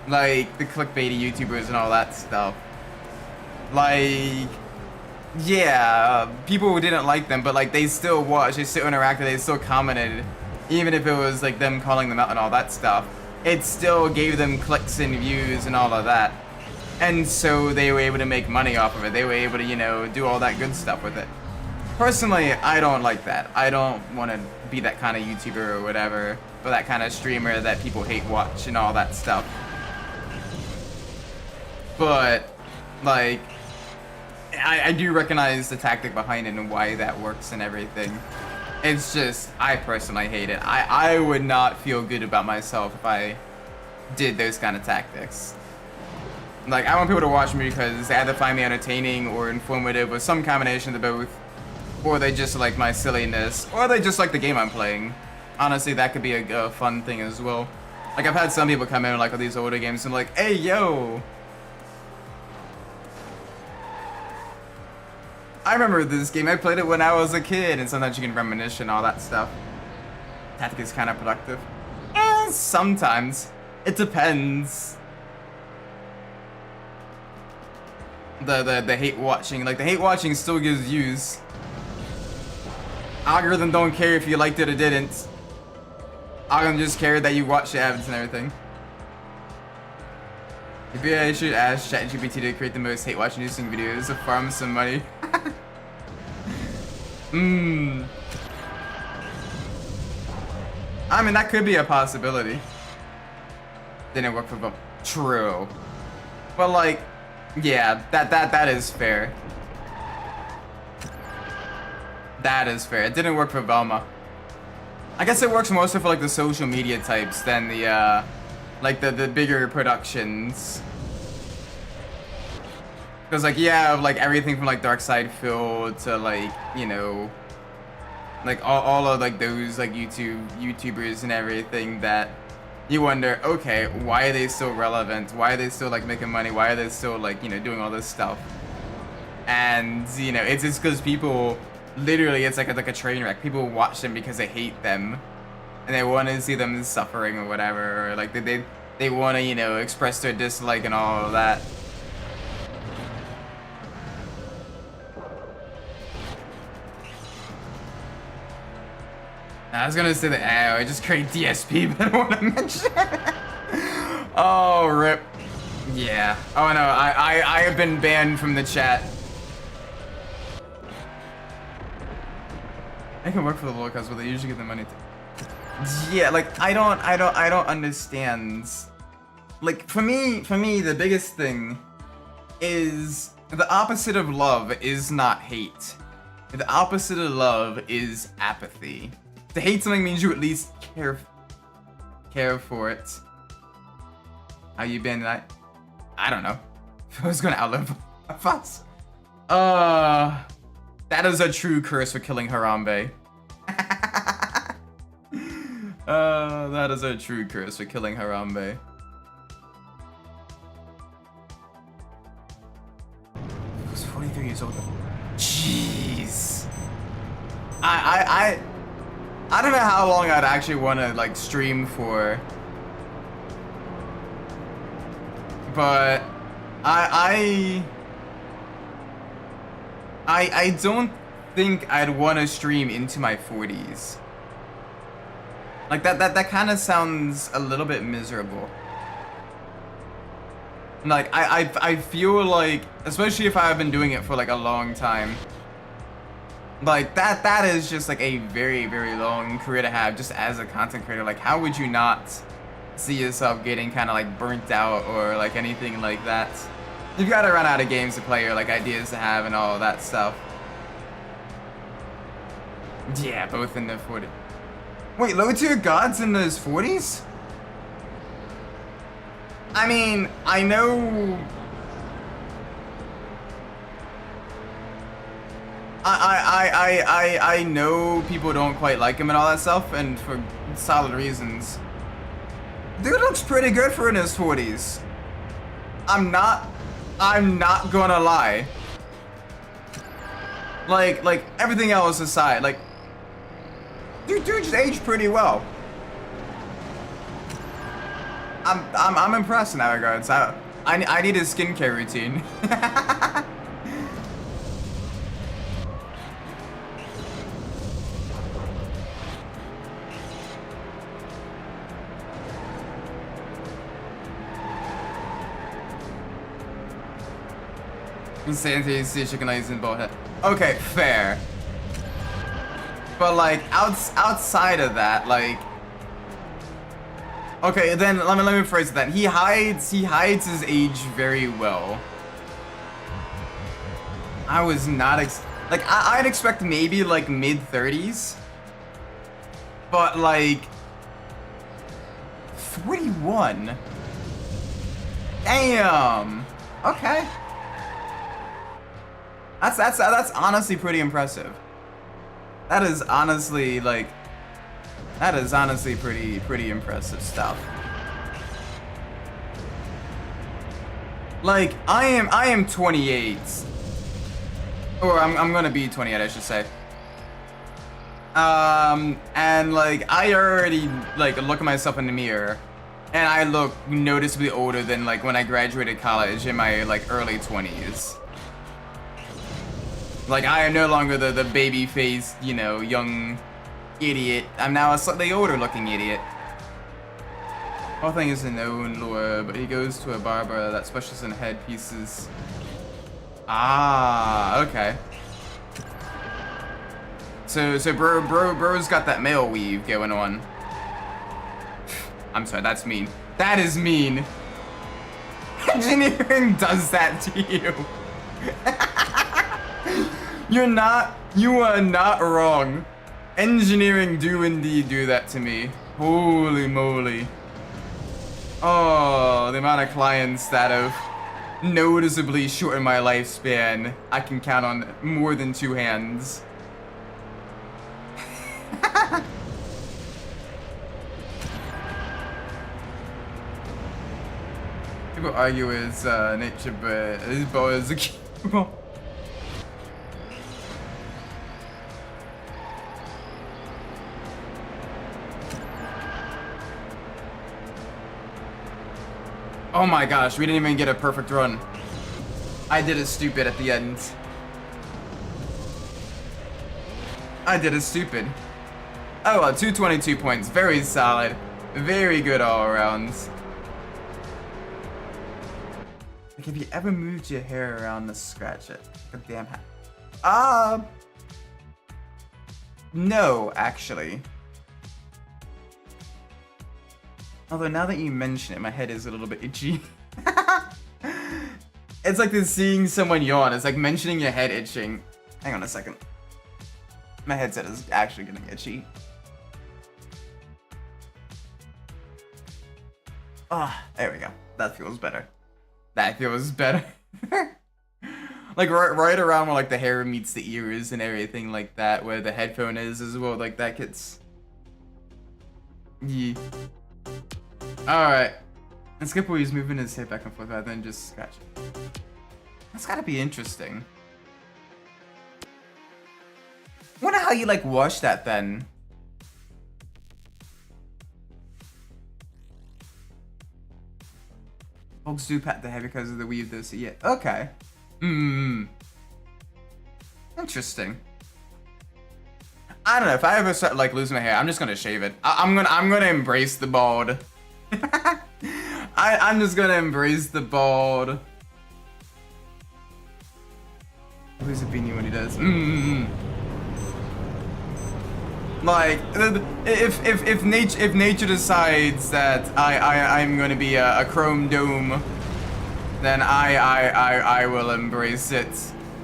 like the clickbaity YouTubers and all that stuff. Like, yeah, people didn't like them, but like they still watched, they still interacted, they still commented, even if it was like them calling them out and all that stuff. It still gave them clicks and views and all of that. And so they were able to make money off of it. They were able to, you know, do all that good stuff with it. Personally, I don't like that. I don't want to be that kind of YouTuber or whatever, or that kind of streamer that people hate watch and all that stuff. But, like, I do recognize the tactic behind it and why that works and everything. It's just, I personally hate it. I would not feel good about myself if I did those kind of tactics. Like, I want people to watch me because they either find me entertaining or informative, or some combination of the both. Or they just like my silliness, or they just like the game I'm playing. Honestly, that could be a fun thing as well. Like, I've had some people come in like with these older games and like, hey, yo! I remember this game, I played it when I was a kid, and sometimes you can reminisce and all that stuff. Tactic is kind of productive. Sometimes. It depends. The hate watching, like the hate watching still gives views. Algorithm don't care if you liked it or didn't. Algorithm just care that you watch the ads and everything. Maybe I should ask ChatGPT to create the most hate watching inducing videos to farm some money. I mean, that could be a possibility. Didn't work for both. True. But like, yeah, that is fair. That is fair. It didn't work for Velma. I guess it works mostly for like the social media types than the like the bigger productions. Cause like you have like everything from like Dark Side Phil to like, you know, like all of like those like YouTubers and everything that you wonder, okay, why are they still relevant? Why are they still like making money? Why are they still like, you know, doing all this stuff? And you know, it's just because people literally, it's like a train wreck. People watch them because they hate them, and they want to see them suffering or whatever, or like they want to, you know, express their dislike and all of that. I was gonna say the I just create DSP, but I don't want to mention it. Oh, rip. Yeah. Oh no, I have been banned from the chat. I can work for the locals, but they usually get the money to... Yeah, like I don't understand. Like for me, the biggest thing is the opposite of love is not hate. The opposite of love is apathy. To hate something means you at least care for it. How you been? I don't know. I was gonna outlive us. That is a true curse for killing Harambe. That is a true curse for killing Harambe. He was 43 years old. Jeez. I don't know how long I'd actually want to like stream for. But I don't think I'd want to stream into my 40s. Like that kind of sounds a little bit miserable. Like I feel like, especially if I've been doing it for like a long time, like that is just like a very long career to have just as a content creator. Like how would you not see yourself getting kind of like burnt out or like anything like that? You've got to run out of games to play or like ideas to have and all of that stuff. Yeah, both in their 40s. Wait, low tier gods in his 40s? I mean, I know... I know people don't quite like him and all that stuff, and for solid reasons. Dude looks pretty good for in his 40s. I'm not gonna lie. Like everything else aside, like dude just aged pretty well. I'm impressed in that regards. I need a skincare routine. Okay, fair. But like outside of that, like, okay, then let me phrase that. He hides his age very well. I was not like I'd expect maybe like mid-30s, but like 41. Damn. Okay. That's honestly pretty impressive. That is honestly pretty impressive stuff. Like I am 28, or I'm gonna be 28, I should say. And like I already like look at myself in the mirror, and I look noticeably older than like when I graduated college in my like early 20s. Like, I am no longer the baby-faced, you know, young idiot. I'm now a slightly older-looking idiot. Whole thing is known lore, but he goes to a barber that specializes in headpieces. Ah, okay. So bro's got that male weave going on. I'm sorry, that's mean. That is mean. Engineering does that to you. You are not wrong. Engineering do indeed do that to me. Holy moly. Oh, the amount of clients that have noticeably shortened my lifespan, I can count on more than 2 hands. People argue it's nature, but his bow is a keyboard. Oh my gosh, we didn't even get a perfect run. I did it stupid at the end. I did it stupid. Oh well, 222 points. Very solid. Very good all around. Like, have you ever moved your hair around to scratch it? Like a damn hat. No, actually. Although now that you mention it, my head is a little bit itchy. It's like this seeing someone yawn. It's like mentioning your head itching. Hang on a second. My headset is actually getting itchy. Ah, there we go. That feels better. That feels better. Like right around where like the hair meets the ears and everything like that, where the headphone is as well. Like that gets. Yeah. All right. And Skip where he's moving his head back and forth rather than just scratching. That's gotta be interesting. Wonder how you like wash that then. Folks do pat the hair because of the weave though, so yeah. Okay. Interesting. I don't know, if I ever start like losing my hair, I'm just gonna shave it. I'm gonna embrace the bald. I'm just gonna embrace the bald. Who's a beanie when he does? Like, if nature decides that I'm gonna be a chrome dome, then I will embrace it.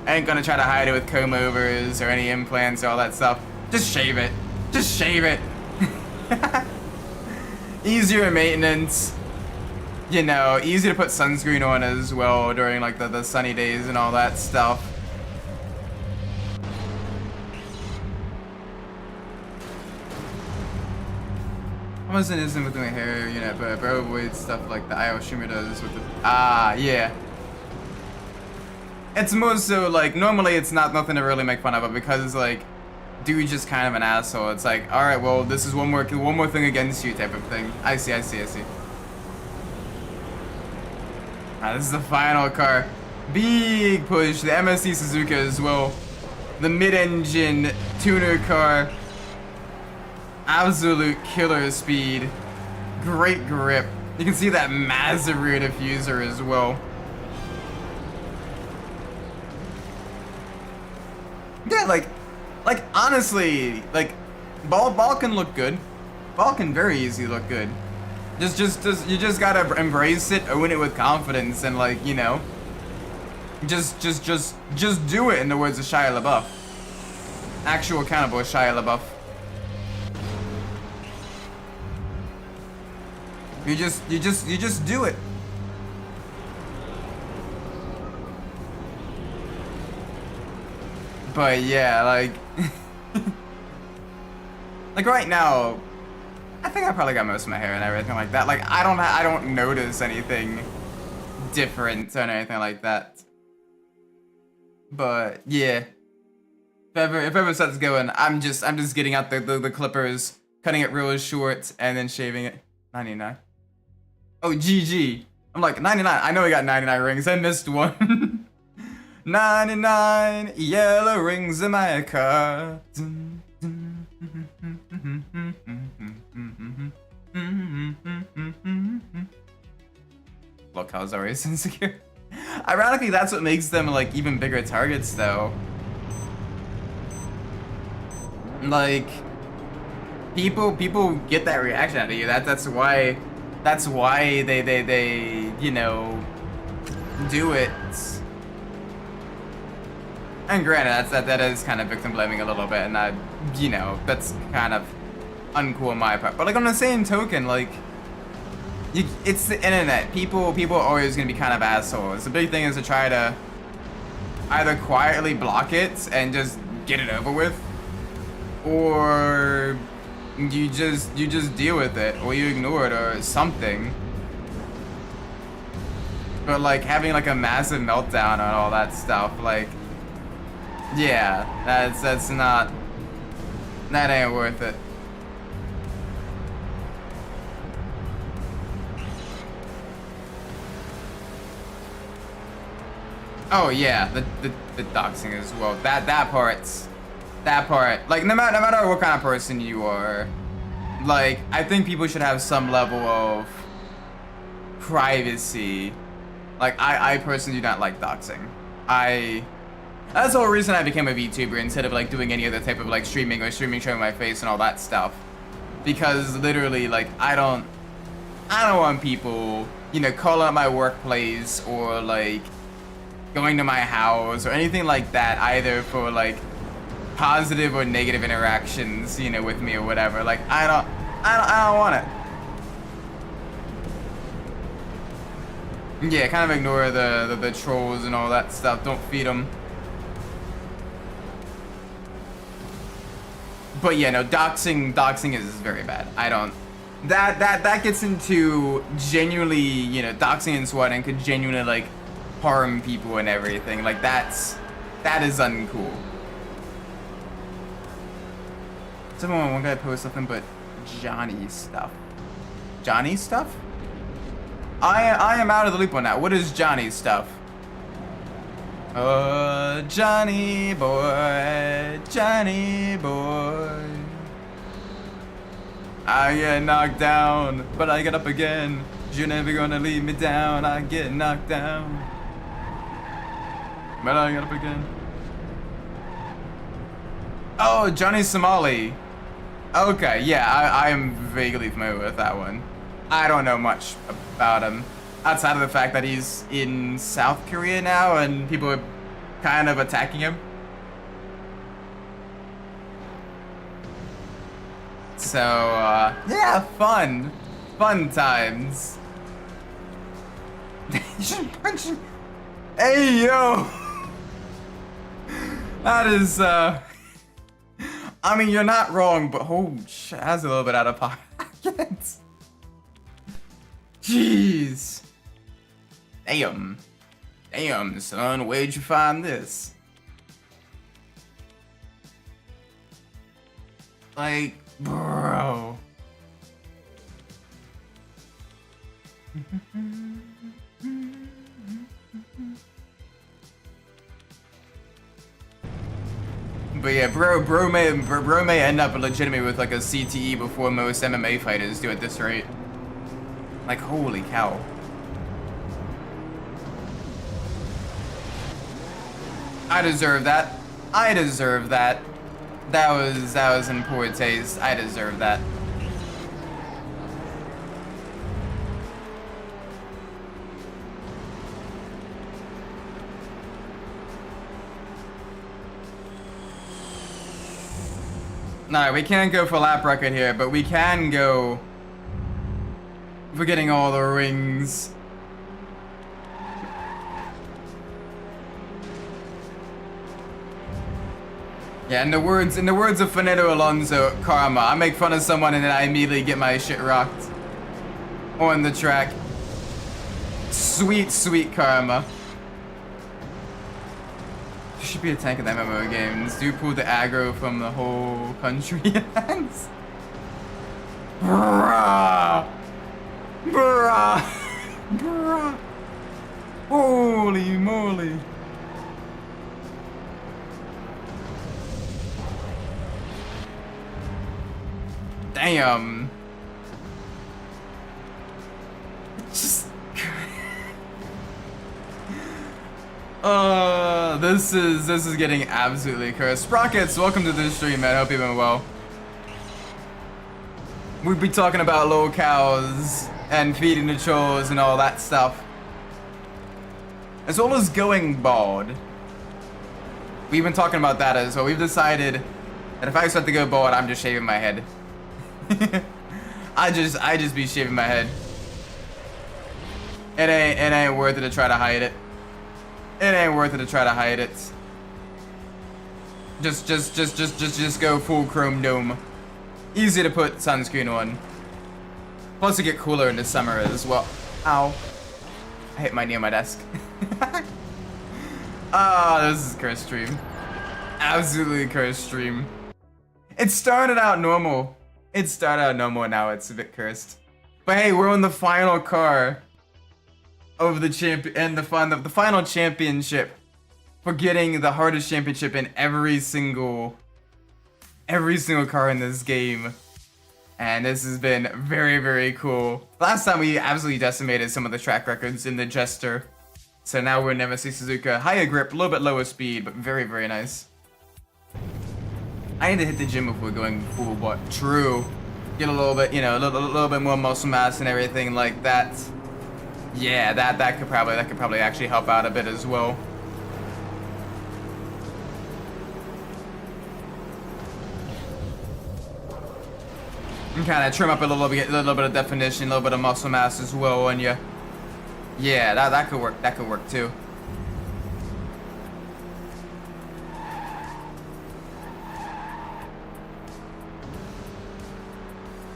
I ain't gonna try to hide it with comb overs or any implants or all that stuff. Just shave it. Just shave it. Easier maintenance. You know, easy to put sunscreen on as well during like the sunny days and all that stuff. Amazon isn't with my hair, you know, but bro avoids stuff like the IO streamer does with the yeah. It's more so like normally it's nothing to really make fun of, but because like dude's just kind of an asshole, it's like, alright, well this is one more thing against you type of thing. I see. This is the final car. Big push, the MSC Suzuka as well. The mid-engine tuner car. Absolute killer speed. Great grip. You can see that massive rear diffuser as well. Yeah, like honestly, like ball can look good. Ball can very easily look good. You just gotta embrace it, own it with confidence, and like, you know, just do it in the words of Shia LaBeouf. Actual cannibal Shia LaBeouf. You just do it. But yeah, like like right now, I think I probably got most of my hair and everything like that. Like I don't notice anything different or anything like that. But yeah, if ever starts going, I'm just getting out the clippers, cutting it real short, and then shaving it. 99. Oh, GG. I'm like 99. I know we got 99 rings. I missed one. 99 yellow rings in my car. Look, I was always insecure. Ironically, that's what makes them like even bigger targets, though. Like, people get that reaction out of you. That's why they you know do it. And granted, that is kind of victim blaming a little bit, and I, you know, that's kind of uncool on my part. But like on the same token, like, it's the internet. People are always gonna be kind of assholes. The big thing is to try to either quietly block it and just get it over with, or you just deal with it, or you ignore it, or something. But like having like a massive meltdown and all that stuff, like, yeah, that's not, that ain't worth it. Oh yeah, the doxing as well. That part's That part. Like, no matter what kind of person you are, like, I think people should have some level of privacy. Like, I personally do not like doxing. That's the whole reason I became a VTuber instead of, like, doing any other type of, like, streaming or showing my face and all that stuff. Because, literally, like, I don't want people, you know, calling up my workplace or, like, going to my house or anything like that, either for, like, positive or negative interactions, you know, with me or whatever. Like, I don't want it. Yeah, kind of ignore the trolls and all that stuff. Don't feed them. But yeah, no, doxing is very bad. I don't. That gets into genuinely, you know, doxing and swatting could genuinely, like, harm people and everything. Like, that is uncool. One guy posted something but Johnny stuff. Johnny stuff? I am out of the loop on that. What is Johnny stuff? Johnny boy, Johnny boy. I get knocked down, but I get up again. You're never gonna leave me down. I get knocked down, but I get up again. Oh, Johnny Somali. Okay, yeah, I am vaguely familiar with that one. I don't know much about him, outside of the fact that he's in South Korea now and people are kind of attacking him. So, yeah, fun times. Hey, yo! That is, I mean, you're not wrong, but oh, that's a little bit out of pocket. Jeez. Damn. Damn, son, where'd you find this? Like, bro. But yeah, bro may end up legitimately with like a CTE before most MMA fighters do at this rate. Like, holy cow. I deserve that. I deserve that. That was in poor taste. I deserve that. No, we can't go for lap record here, but we can go for getting all the rings. Yeah, in the words of Fernando Alonso, karma. I make fun of someone and then I immediately get my shit rocked on the track. Sweet, sweet karma. You should be a tank in the MMO games. Do pull the aggro from the whole country. Bruh. Bruh. Bruh. Holy moly. Damn. Just this is getting absolutely cursed. Sprockets, welcome to the stream, man. Hope you've been well. We'd be talking about locals and feeding the trolls and all that stuff. As well as going bald. We've been talking about that as well. We've decided that if I start to go bald, I'm just shaving my head. I just be shaving my head. It ain't worth it to try to hide it. It ain't worth it to try to hide it. Just go full chrome dome. Easy to put sunscreen on. Plus, it get cooler in the summer as well. Ow! I hit my knee on my desk. Ah, this is a cursed stream. Absolutely cursed stream. It started out normal. It started out normal, now it's a bit cursed. But hey, we're on the final car of the the final championship for getting the hardest championship in every single every single car in this game. And this has been very, very cool. Last time we absolutely decimated some of the track records in the Jester. So now we're in Nemesis Suzuka. Higher grip, a little bit lower speed, but very, very nice. I need to hit the gym before going full, but true. Get a little bit, you know, a little bit more muscle mass and everything like that. Yeah, that could probably actually help out a bit as well. And kind of trim up a little bit of definition, a little bit of muscle mass as well on you. Yeah, that could work. That could work too.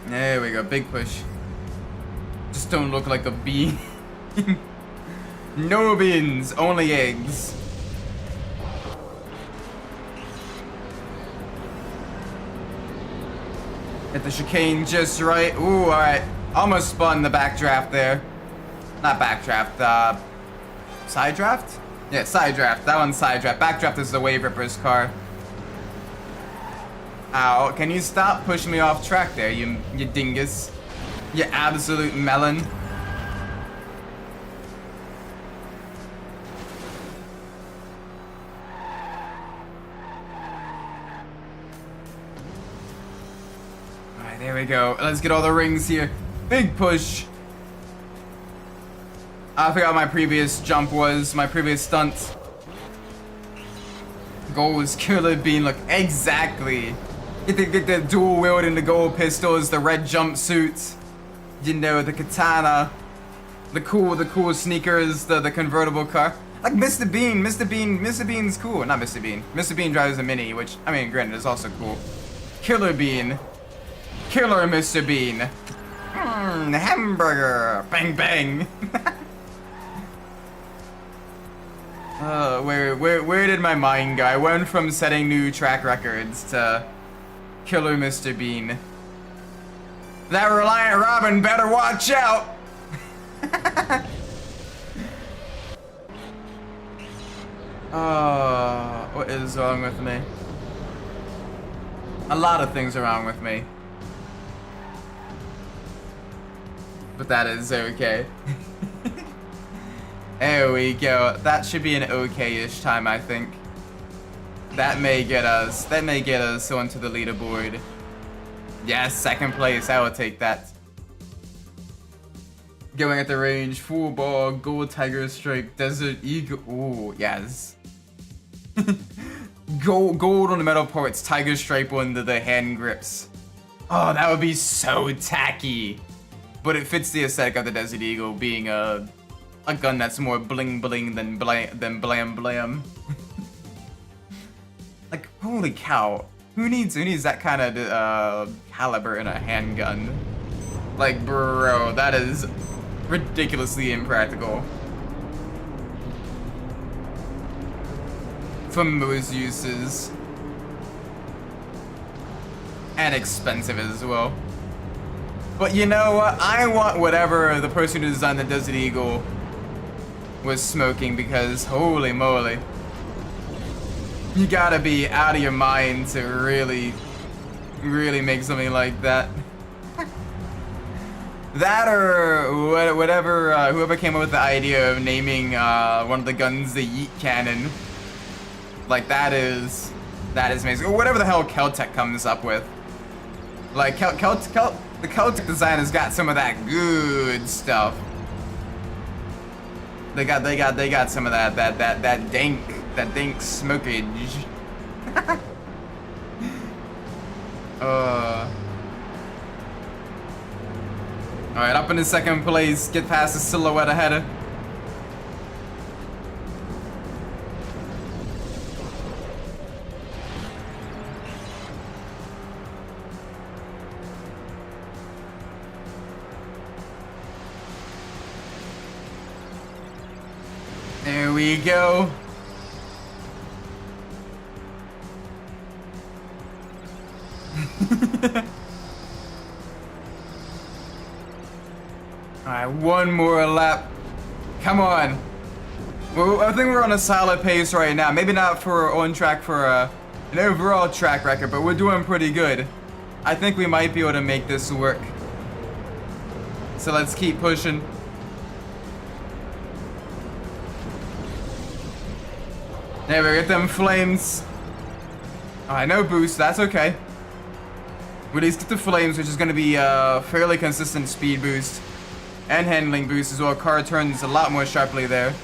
There we go, big push. Just don't look like a bean. No beans, only eggs. Hit the chicane just right. Ooh, alright. Almost spun the backdraft there. Not backdraft, side draft? Yeah, side draft. That one's side draft. Backdraft is the Wave Ripper's car. Ow, can you stop pushing me off track there, you dingus? You absolute melon. Alright, there we go. Let's get all the rings here. Big push. I forgot what my previous jump was, my previous stunt. Goal was Killer Bean, look, exactly. Get the dual wielding, the gold pistols, the red jumpsuits, you know, the katana, the cool sneakers, the convertible car. Like Mr. Bean's cool. Not Mr. Bean. Mr. Bean drives a Mini, which, I mean, granted, is also cool. Killer Bean. Killer Mr. Bean. Hamburger. Bang, bang. Where did my mind go? I went from setting new track records to Killer Mr. Bean. That Reliant Robin better watch out! Oh, what is wrong with me? A lot of things are wrong with me. But that is okay. There we go. That should be an okay-ish time, I think. That may get us onto the leaderboard. Yes, second place. I will take that. Going at the range, full ball, gold tiger stripe, desert eagle. Ooh, yes. Gold on the metal parts, tiger stripe on the hand grips. Oh, that would be so tacky. But it fits the aesthetic of the Desert Eagle being a gun that's more bling bling than blam blam. Like, holy cow. Who needs that kind of caliber in a handgun? Like, bro, that is ridiculously impractical. For most uses. And expensive as well. But you know what? I want whatever the person who designed the Desert Eagle was smoking, because holy moly. You gotta be out of your mind to really make something like that. That or whatever, whoever came up with the idea of naming one of the guns the Yeet Cannon. Like, that is amazing. Or whatever the hell Keltec comes up with. Like, the Keltec design has got some of that good stuff. They got some of that dank smokage. Alright, up in second place, get past the silhouette ahead. There we go. Alright, one more lap. Come on. Well, I think we're on a solid pace right now. Maybe not for on track for an overall track record, but we're doing pretty good. I think we might be able to make this work. So let's keep pushing. There we get them flames. Alright, no boost, that's okay. We at least get the flames, which is going to be a fairly consistent speed boost. And handling boost as well. Car turns a lot more sharply there.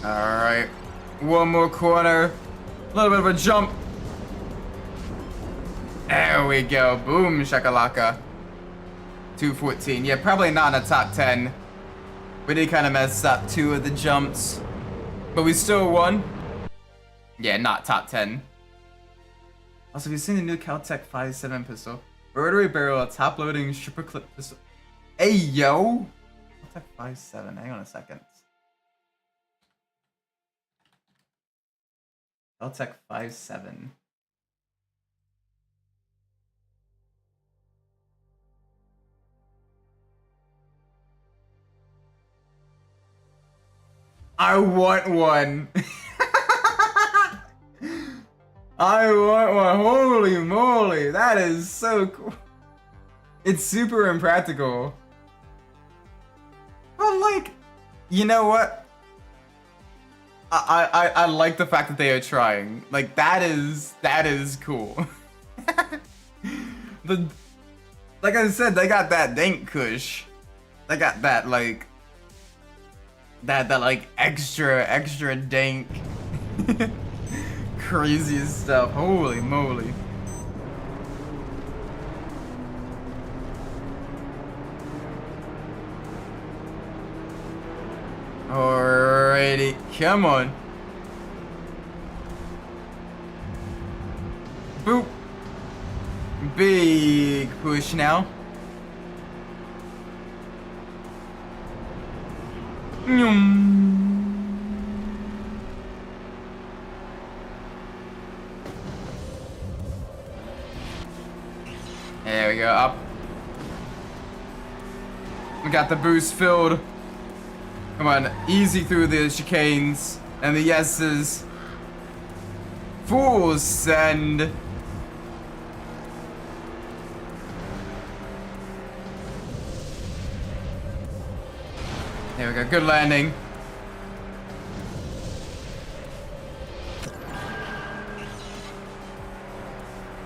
Alright. One more corner. A little bit of a jump. There we go. Boom, shakalaka. 214. Yeah, probably not in the top 10. We did kind of mess up 2 of the jumps. But we still won. Yeah, not top 10. Also, have you seen the new Caltech 5.7 pistol? Rotary barrel, top loading, stripper clip pistol. Hey, yo! Caltech 5.7. Hang on a second. Caltech 5.7. I want one. I want one. Holy moly, that is so cool. It's super impractical. But like, you know what? I like the fact that they are trying. Like that is cool. Like I said, they got that dank kush. They got that like that like extra dank crazy stuff. Holy moly. Alrighty, come on. Boop. Big push now. There we go, up. We got the boost filled. Come on, easy through the chicanes and the yeses. Full send. There we go, good landing.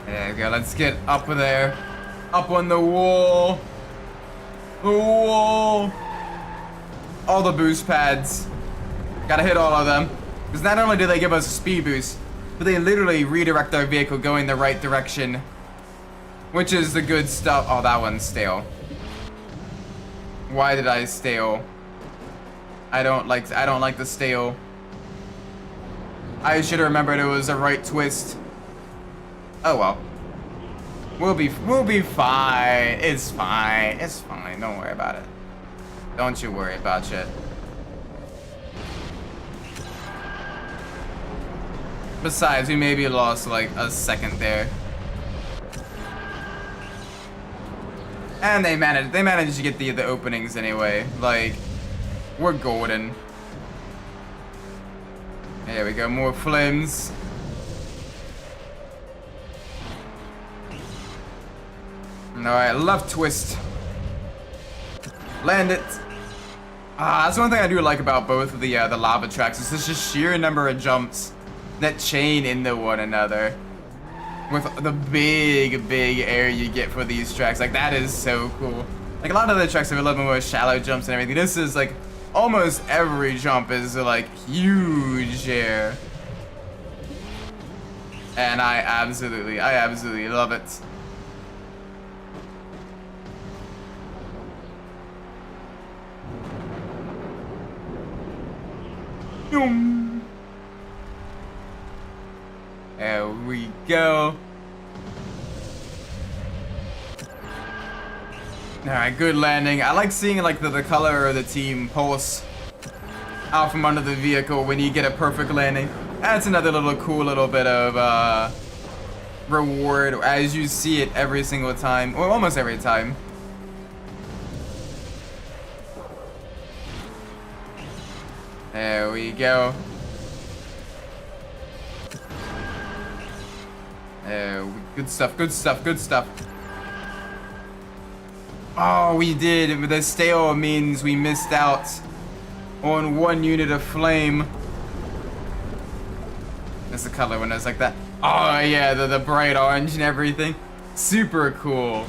There we go, let's get up there. Up on the wall. The wall. All the boost pads. Gotta hit all of them. Because not only do they give us a speed boost, but they literally redirect our vehicle going the right direction. Which is the good stuff. Oh, that one's stale. Why did I stale? I don't like the stale. I should have remembered it was a right twist. Oh well. We'll be fine. It's fine. It's fine. Don't worry about it. Don't you worry about shit. Besides, we maybe lost like a second there. And they managed to get the openings anyway. Like, we're golden. There we go, more flames. Alright, left twist. Land it. That's one thing I do like about both of the lava tracks. It's just the sheer number of jumps that chain into one another. With the big area you get for these tracks. Like, that is so cool. Like, a lot of the tracks have a little bit more shallow jumps and everything. This is, like, almost every jump is, like, huge air. And I absolutely love it. There we go. Alright, good landing. I like seeing like the color of the team pulse out from under the vehicle when you get a perfect landing. That's another little cool little bit of reward as you see it every single time, or almost every time. There we go. Good stuff, good stuff, good stuff. Oh, we did. The stale means we missed out on 1 unit of flame. That's the color when it's like that. Oh yeah, the bright orange and everything. Super cool.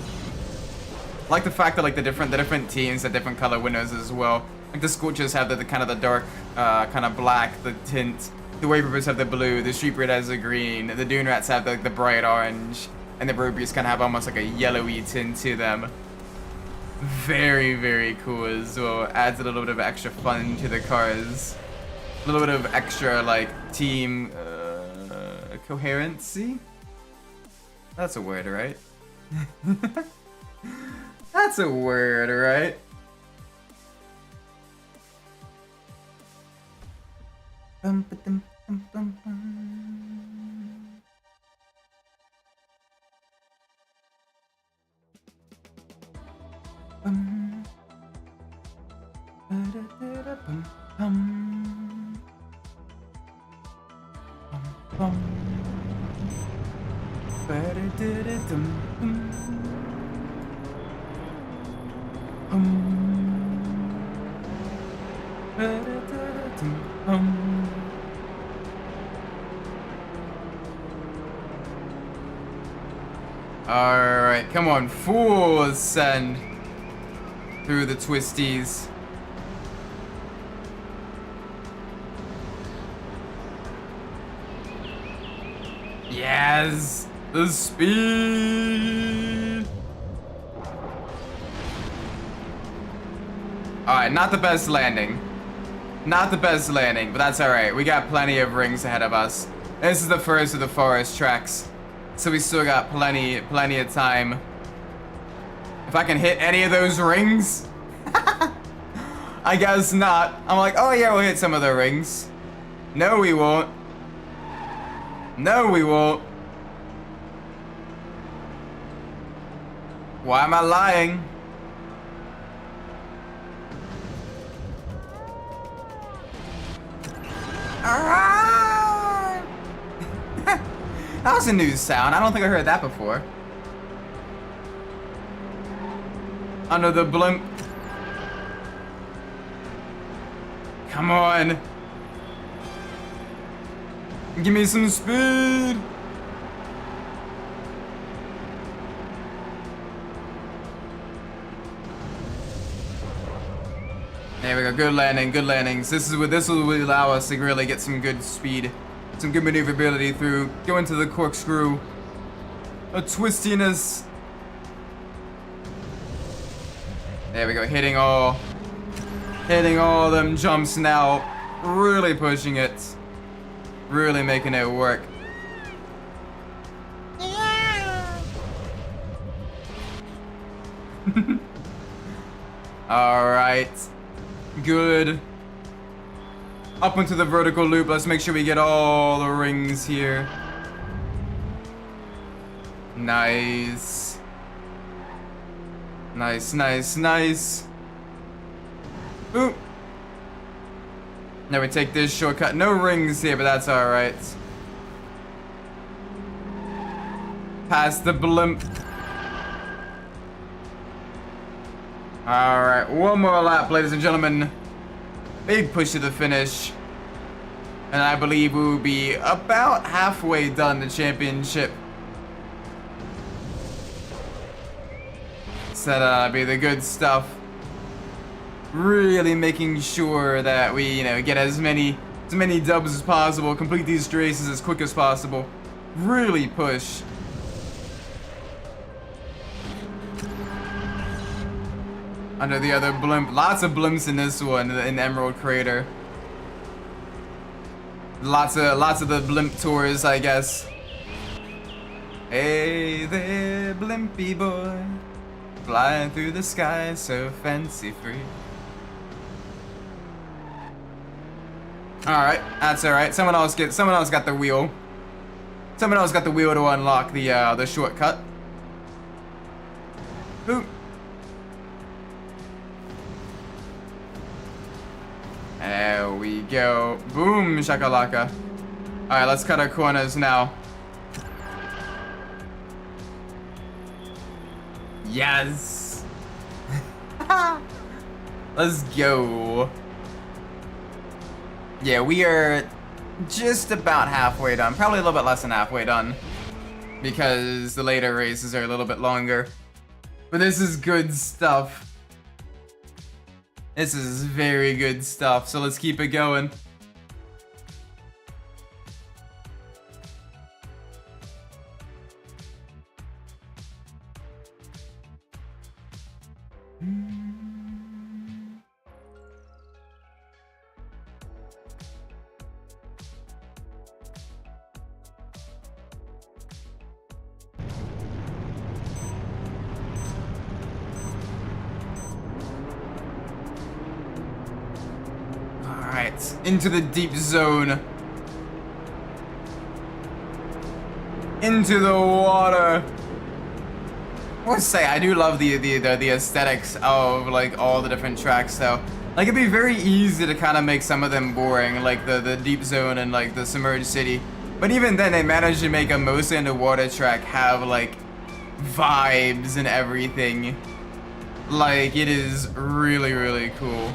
I like the fact that like the different teams have different color windows as well. Like the Scorchers have the kind of the dark, kind of black, the tint. The Wave Rippers have the blue. The Street Breed has the green. The Dune Rats have the bright orange, and the Rubies kind of have almost like a yellowy tint to them. Very, very cool as well. Adds a little bit of extra fun to the cars. A little bit of extra like team coherency. That's a word, right? That's a word, right? Bum, ba-dum, bum, bum, bum. Bum. Ba-da-da-da-bum, bum. Bum, bum. Ba-da-da-da-dum, bum. Ba-da-da-da-dum, bum. Alright, come on, full ascend through the twisties. Yes! The speed! Alright, not the best landing. Not the best landing, but that's alright. We got plenty of rings ahead of us. This is the first of the forest tracks. So we still got plenty of time. If I can hit any of those rings, I guess not. I'm like, oh yeah, we'll hit some of the rings. No, we won't. No, we won't. Why am I lying? That was a new sound. I don't think I heard that before. Under the blimp. Come on. Give me some speed. There we go. Good landing. Good landings. This will allow us to really get some good speed. Some good maneuverability through. Go into the corkscrew. A twistiness. There we go. Hitting all them jumps now. Really pushing it. Really making it work. Yeah. All right. Good. Up into the vertical loop. Let's make sure we get all the rings here. Nice. Nice, nice, nice. Ooh. Now we take this shortcut. No rings here, but that's alright. Past the blimp. Alright, one more lap, ladies and gentlemen. Big push to the finish. And I believe we will be about halfway done the championship. So that'll be the good stuff. Really making sure that we, get as many dubs as possible, complete these races as quick as possible. Really push. Under the other blimp. Lots of blimps in this one, in Emerald Crater. Lots of the blimp tours, I guess. Hey there, blimpy boy. Flying through the sky so fancy free. Alright, that's alright. Someone else got the wheel. Someone else got the wheel to unlock the shortcut. Ooh. There we go. Boom, shakalaka. Alright, let's cut our corners now. Yes! Let's go. Yeah, we are just about halfway done. Probably a little bit less than halfway done. Because the later races are a little bit longer. But this is good stuff. This is very good stuff, so let's keep it going. Alright, into the deep zone. Into the water. I must say, I do love the aesthetics of like all the different tracks though. Like it'd be very easy to kind of make some of them boring, like the deep zone and like the submerged city. But even then, they managed to make a mostly underwater track have like vibes and everything. Like it is really, really cool.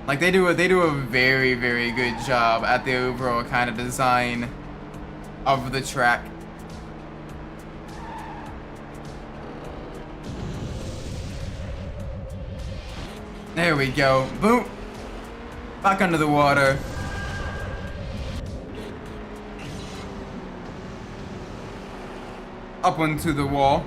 Like they do a very, very good job at the overall kind of design of the track. There we go. Boom. Back under the water. Up onto the wall.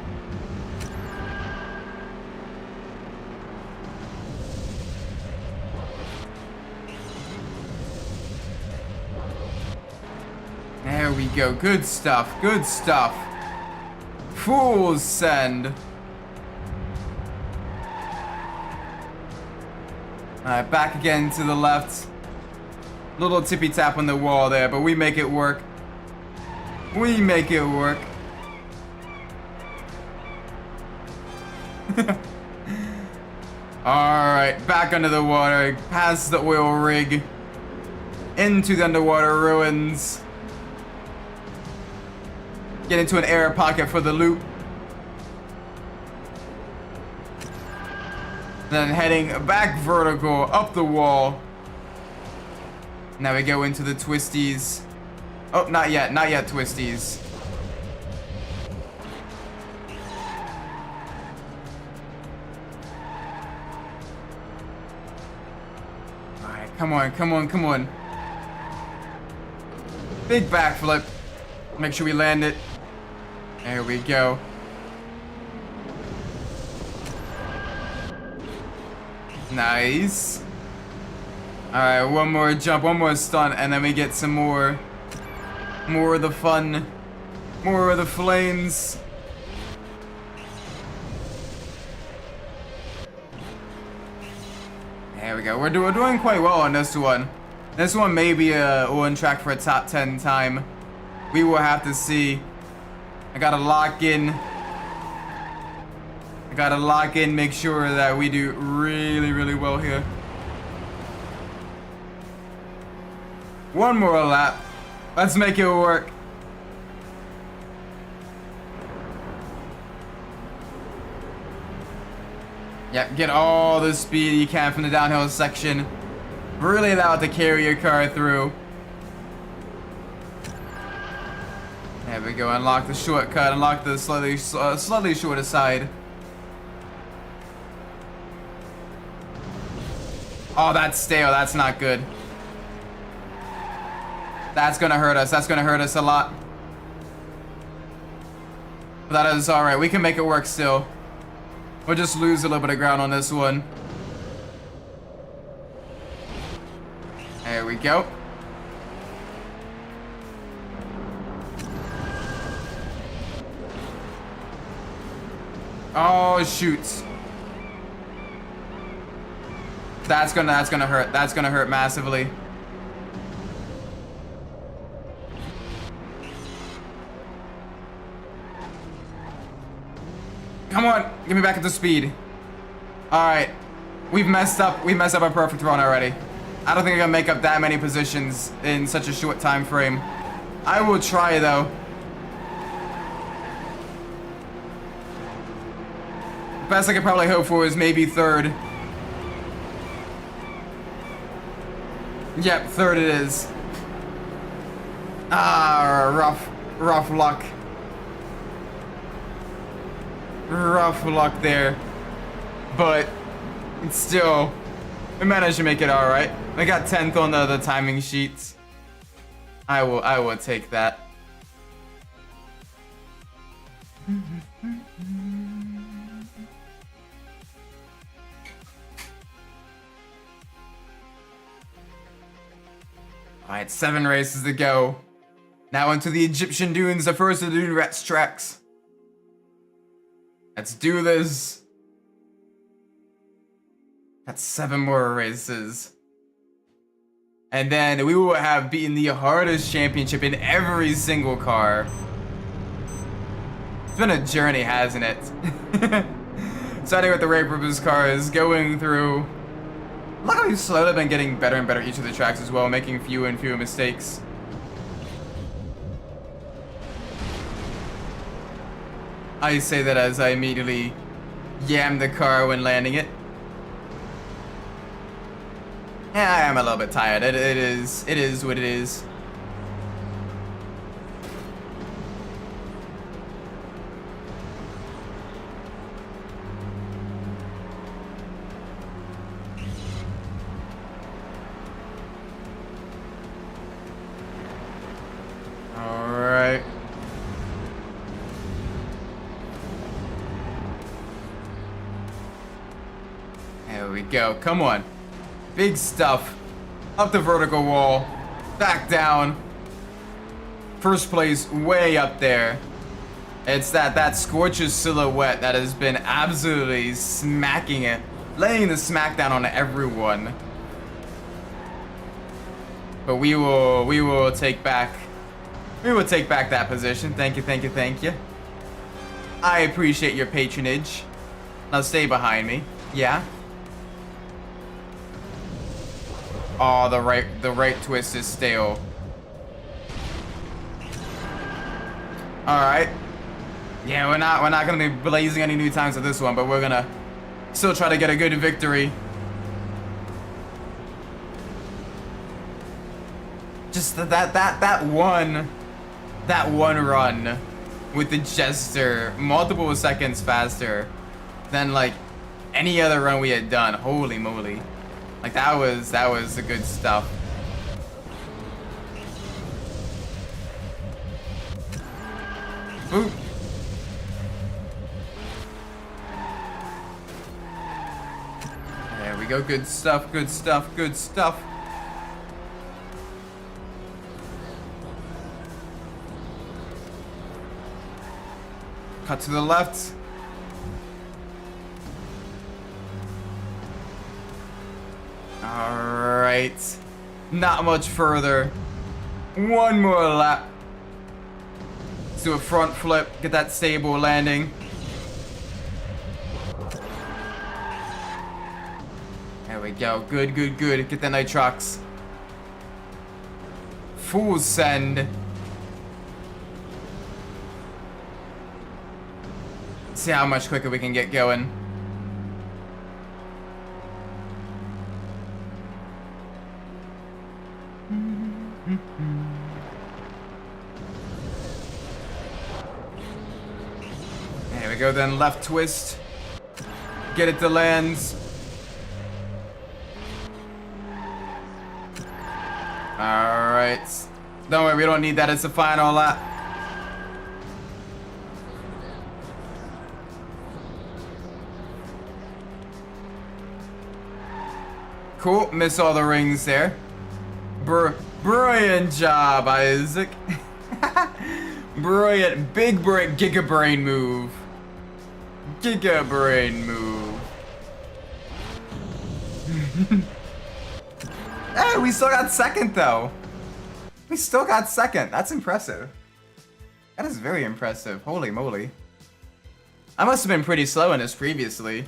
There we go. Good stuff. Good stuff. Full send. Alright, back again to the left. Little tippy tap on the wall there, but we make it work. We make it work. Alright, back under the water, past the oil rig, into the underwater ruins. Get into an air pocket for the loop. Then heading back vertical, up the wall. Now we go into the twisties. Oh, not yet twisties. Alright, come on, come on, come on. Big backflip. Make sure we land it. There we go. Nice. Alright, one more jump, one more stunt, and then we get some more of the fun, more of the flames. There we go. We're doing quite well on this one. This one may be on track for a top 10 time. We will have to see. I gotta lock in. Make sure that we do really, really well here. One more lap. Let's make it work. Yep, get all the speed you can from the downhill section. Really allow it to carry your car through. There we go, unlock the shortcut, unlock the slightly shorter side. Oh, that's stale, that's not good. That's gonna hurt us a lot. But that is alright, we can make it work still. We'll just lose a little bit of ground on this one. There we go. Oh, shoot. That's gonna hurt. That's gonna hurt massively. Come on, get me back at the speed. All right, We've messed up a perfect run already. I don't think I can make up that many positions in such a short time frame. I will try though. Best I could probably hope for is maybe third. Yep, third it is. Ah, rough luck. Rough luck there. But it's still, we managed to make it alright. I got 10th on the timing sheets. I will take that. Alright, 7 races to go. Now into the Egyptian dunes, the first of the Dune Rats tracks. Let's do this. That's 7 more races. And then we will have beaten the hardest championship in every single car. It's been a journey, hasn't it? Starting with the Rape Ribbons cars, going through. Look how we've slowly been getting better and better each of the tracks as well, making fewer and fewer mistakes. I say that as I immediately yam the car when landing it. Yeah, I am a little bit tired. It is what it is. Alright. There we go. Come on. Big stuff. Up the vertical wall. Back down. First place way up there. It's that Scorcher's silhouette that has been absolutely smacking it. Laying the smackdown on everyone. But we will take back that position. Thank you, thank you, thank you. I appreciate your patronage. Now stay behind me. Yeah. Oh, the right twist is stale. All right. Yeah, we're not gonna be blazing any new times with this one, but we're gonna still try to get a good victory. Just that one run with the Jester, multiple seconds faster than like any other run we had done. Holy moly. Like that was the good stuff. Ooh. There we go. Good stuff, good stuff, good stuff. Cut to the left. Alright. Not much further. One more lap. Let's do a front flip. Get that stable landing. There we go. Good, good, good. Get the nitrox. Full send. See how much quicker we can get going. There we go, then left twist. Get it to lands. Alright. Don't worry, we don't need that. It's the final lap. Cool, miss all the rings there. Brilliant job, Isaac. Brilliant, big brain, giga brain move. Giga brain move. Hey, we still got second though. We still got second. That's impressive. That is very impressive. Holy moly. I must have been pretty slow in this previously.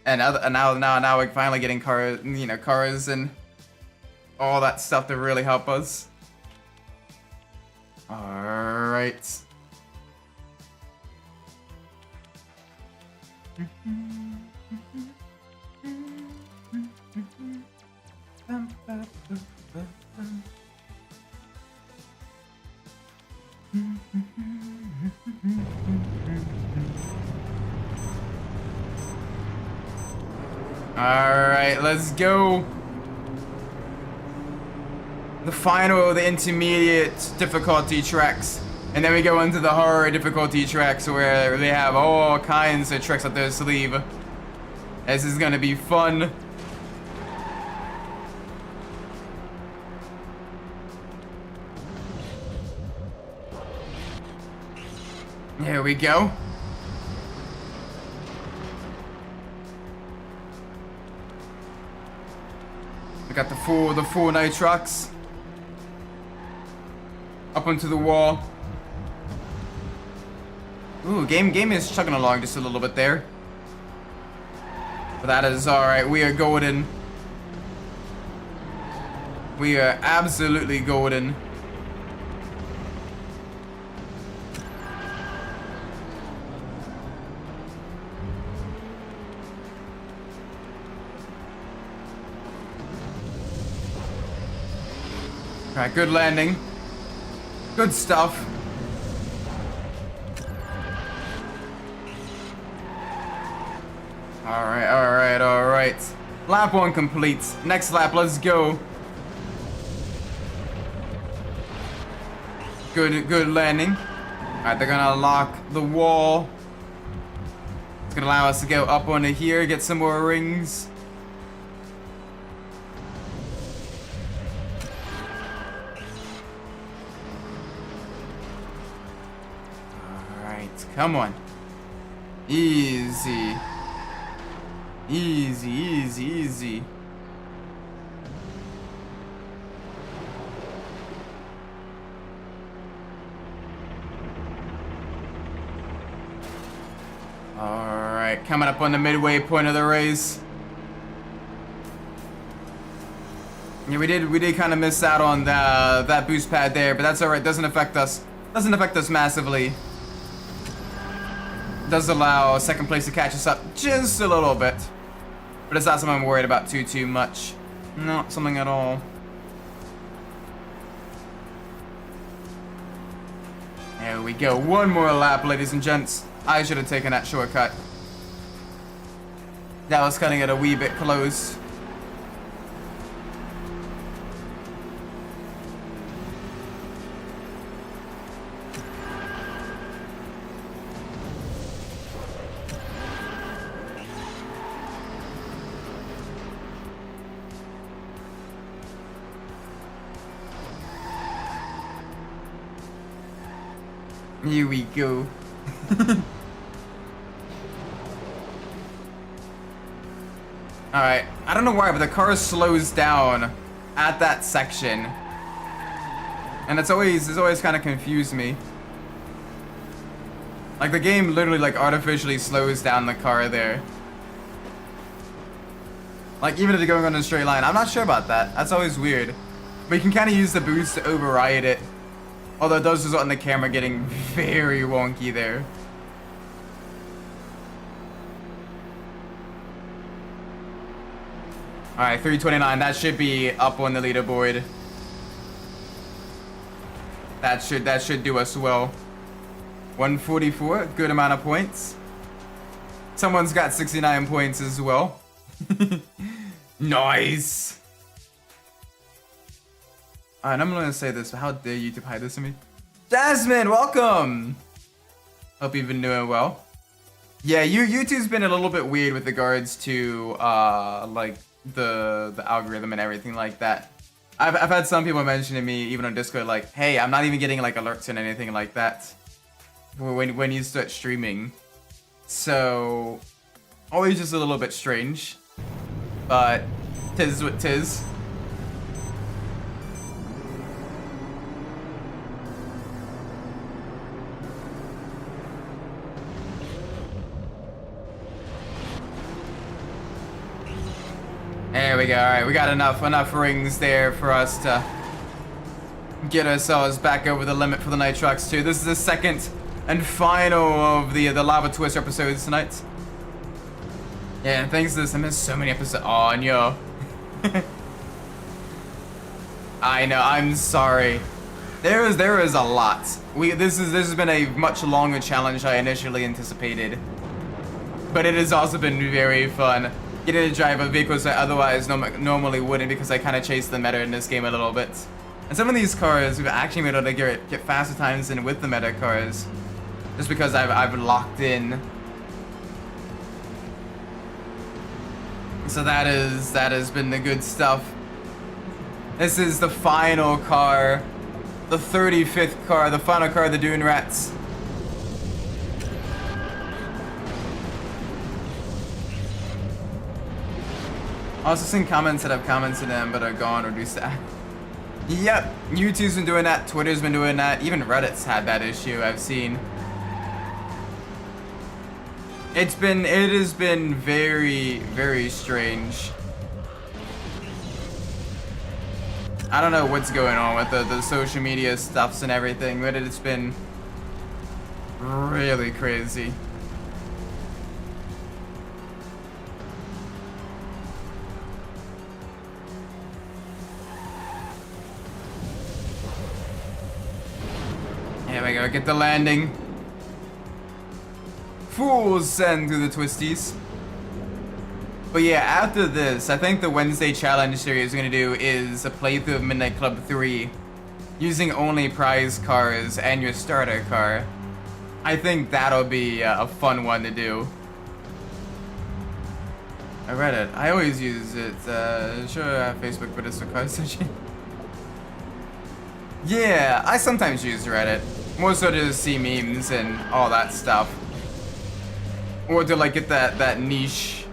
And now we're finally getting cars, cars and all that stuff to really help us. All right. Alright, let's go. The final, the intermediate difficulty tracks. And then we go into the horror difficulty tracks where they have all kinds of tricks up their sleeve. This is gonna be fun. Here we go. We got the full nitrox up onto the wall. Ooh, game is chugging along just a little bit there. But that is alright. We are golden. We are absolutely golden. Alright, good landing. Good stuff. Alright. Lap 1 complete. Next lap, let's go. Good landing. Alright, they're gonna lock the wall. It's gonna allow us to go up onto here, get some more rings. Come on. Easy. Easy. Alright, coming up on the midway point of the race. Yeah, we did kind of miss out on that boost pad there, but that's alright. Doesn't affect us massively. Does allow second place to catch us up just a little bit, but it's not something I'm worried about too much. Not something at all. There we go. One more lap, ladies and gents. I should have taken that shortcut. That was cutting it a wee bit close. Here we go. Alright, I don't know why, but the car slows down at that section. And it's always kind of confused me. Like the game literally like artificially slows down the car there. Like even if you're going on a straight line. I'm not sure about that. That's always weird. But you can kind of use the boost to override it. Although it does result in the camera getting very wonky there. Alright, 329. That should be up on the leaderboard. That should do us well. 144, good amount of points. Someone's got 69 points as well. Nice. Alright, I'm gonna say this, but how dare YouTube hide this to me? Jasmine, welcome! Hope you've been doing well. Yeah, YouTube's been a little bit weird with regards to like the algorithm and everything like that. I've had some people mention to me, even on Discord, like, hey, I'm not even getting like alerts and anything like that when you start streaming. So always just a little bit strange. But tis what tis. There we go. All right, we got enough rings there for us to get ourselves back over the limit for the Nitrox 2. This is the second and final of the Lava Twist episodes tonight. Yeah, and thanks to this, I missed so many episodes. Oh, no. I know. I'm sorry. There is a lot. This has been a much longer challenge I initially anticipated, but it has also been very fun getting to drive a vehicles I otherwise normally wouldn't, because I kind of chase the meta in this game a little bit. And some of these cars we've actually been able to get faster times than with the meta cars, just because I've locked in. So that has been the good stuff. This is the final car, the 35th car, the final car of the Dune Rats. I also seen comments that I've commented in but are gone or do stack. Yep, YouTube's been doing that, Twitter's been doing that, even Reddit's had that issue I've seen. It has been very, very strange. I don't know what's going on with the social media stuffs and everything, but it's been really crazy. Here we go, get the landing. Fools send through the twisties. But yeah, after this, I think the Wednesday challenge series we're gonna do is a playthrough of Midnight Club 3 using only prize cars and your starter car. I think that'll be a fun one to do. I read it. I always use it. Sure, I have Facebook, but it's for car searching. Yeah, I sometimes use Reddit. More so to see memes and all that stuff. Or to like get that niche,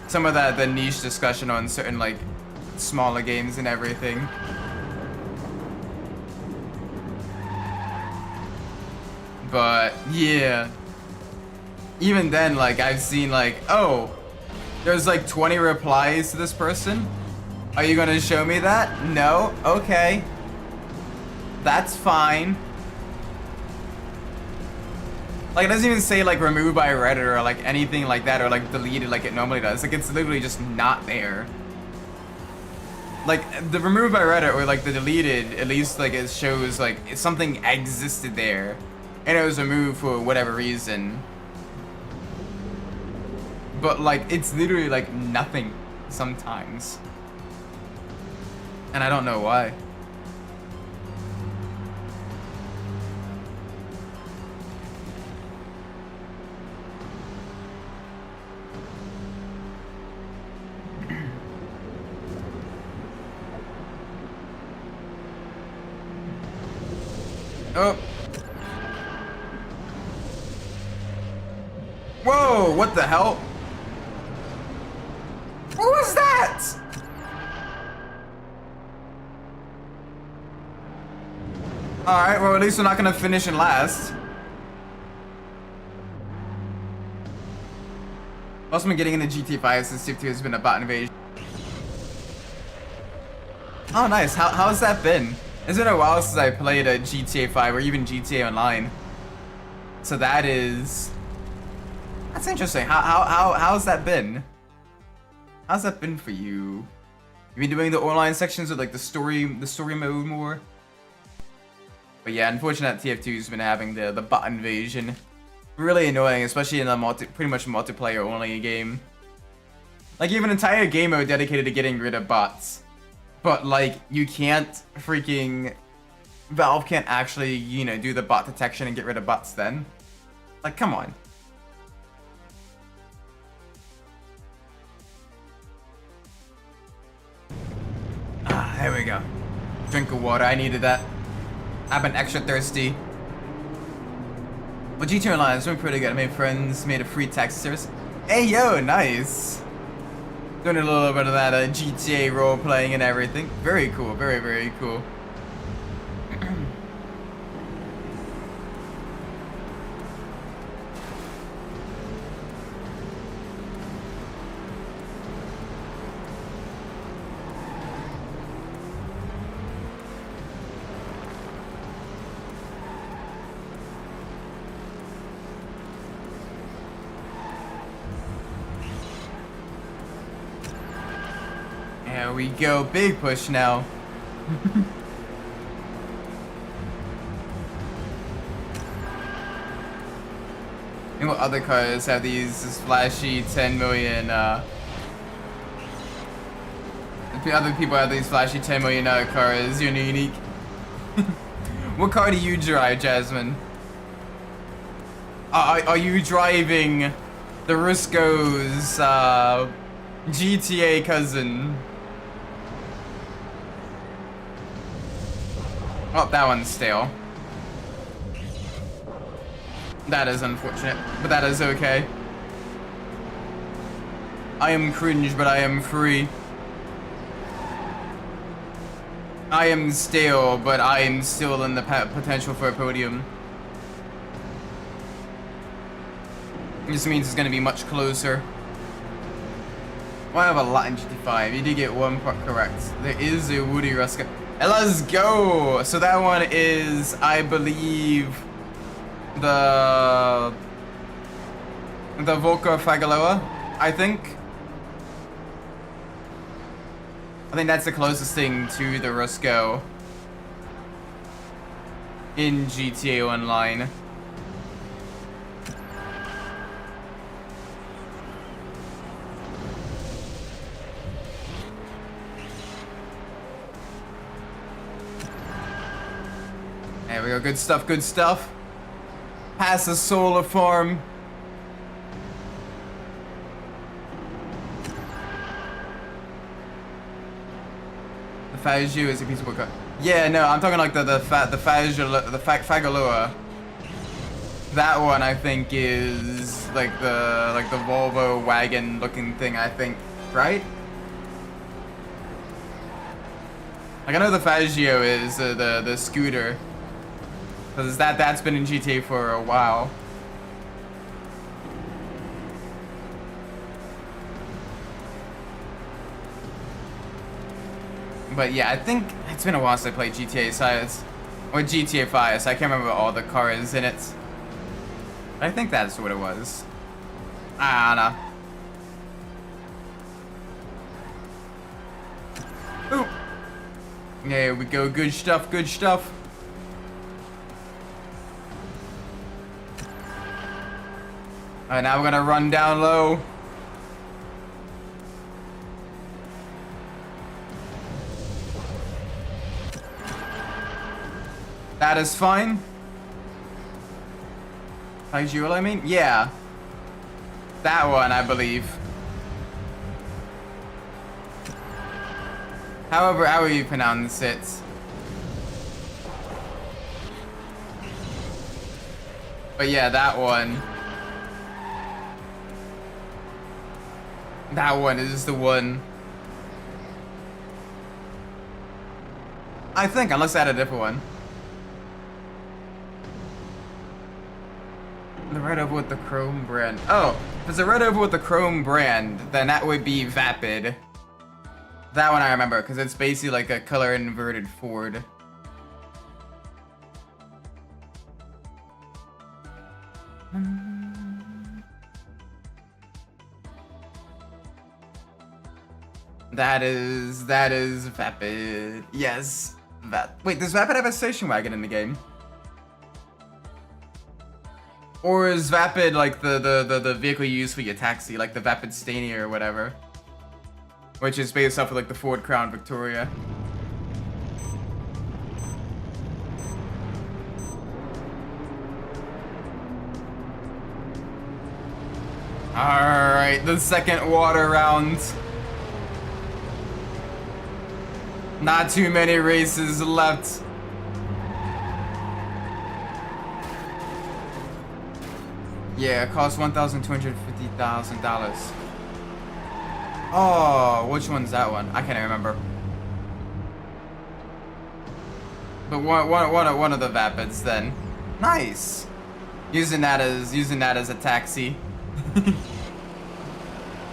some of the niche discussion on certain like smaller games and everything. But yeah, even then, like I've seen like, oh, there's like 20 replies to this person. Are you gonna show me that? No? Okay. That's fine. Like, it doesn't even say, like, removed by Reddit or, like, anything like that, or, like, deleted like it normally does. Like, it's literally just not there. Like, the removed by Reddit or, like, the deleted, at least, like, it shows, like, something existed there, and it was removed for whatever reason. But, like, it's literally, like, nothing sometimes. And I don't know why. Oh. Whoa, what the hell? What was that? Alright, well at least we're not gonna finish in last. Also been getting into GTA 5 since Tier 2 has been a bot invasion. Oh nice, how's that been? It's been a while since I played a GTA 5 or even GTA Online. So that's interesting. How's that been? How's that been for you? You been doing the online sections with like the story mode more? But yeah, unfortunately TF2's been having the bot invasion. Really annoying, especially in a pretty much multiplayer only game. Like you have an entire game mode dedicated to getting rid of bots. But, like, you can't freaking... Valve can't actually, you know, do the bot detection and get rid of bots then. Like, come on. Ah, there we go. Drink of water, I needed that. I've been extra thirsty. Well, GTA Online is doing pretty good. I made friends, made a free taxi service. Hey, yo, nice. Doing a little bit of that GTA role playing and everything. Very cool, very, very cool. There we go, big push now. And what other cars have these flashy 10 million, other people have these flashy 10 million cars, unique. What car do you drive, Jasmine? Are you driving the Risco's GTA cousin? Oh, that one's stale. That is unfortunate, but that is okay. I am cringe, but I am free. I am stale, but I am still in the potential for a podium. This means it's gonna be much closer. Well, I have a lot in GT5. You did get one part correct. There is a Woody Ruska. And let's go! So that one is, I believe, the Volca Fagaloa, I think. I think that's the closest thing to the Rusco in GTA Online. There we go, good stuff, good stuff. Past the solar farm. The Fagio is a piece of wood. Yeah, no, I'm talking like the Fagaloa. That one I think is like the Volvo wagon looking thing, I think, right? Like I know the Fagio is the scooter. Because that's been in GTA for a while. But yeah, I think it's been a while since I played GTA or GTA 5, so I can't remember all the cars in it. But I think that's what it was. I don't know. Ooh. There we go, good stuff, good stuff. Alright, now we're gonna run down low. That is fine. Fagio, I mean? Yeah. That one, I believe. However you pronounce it. But yeah, that one. That one is the one. I think, unless I had a different one. The red over with the chrome brand. Oh, if it's a red over with the chrome brand, then that would be Vapid. That one I remember, because it's basically like a color inverted Ford. That is Vapid. Yes. Wait, does Vapid have a station wagon in the game? Or is Vapid like the vehicle you use for your taxi, like the Vapid Stania or whatever? Which is based off of like the Ford Crown Victoria. Alright, the second water round. Not too many races left. Yeah, it costs $1,250,000. Oh, which one's that one? I can't remember. But one of the Vapids then. Nice. Using that as a taxi.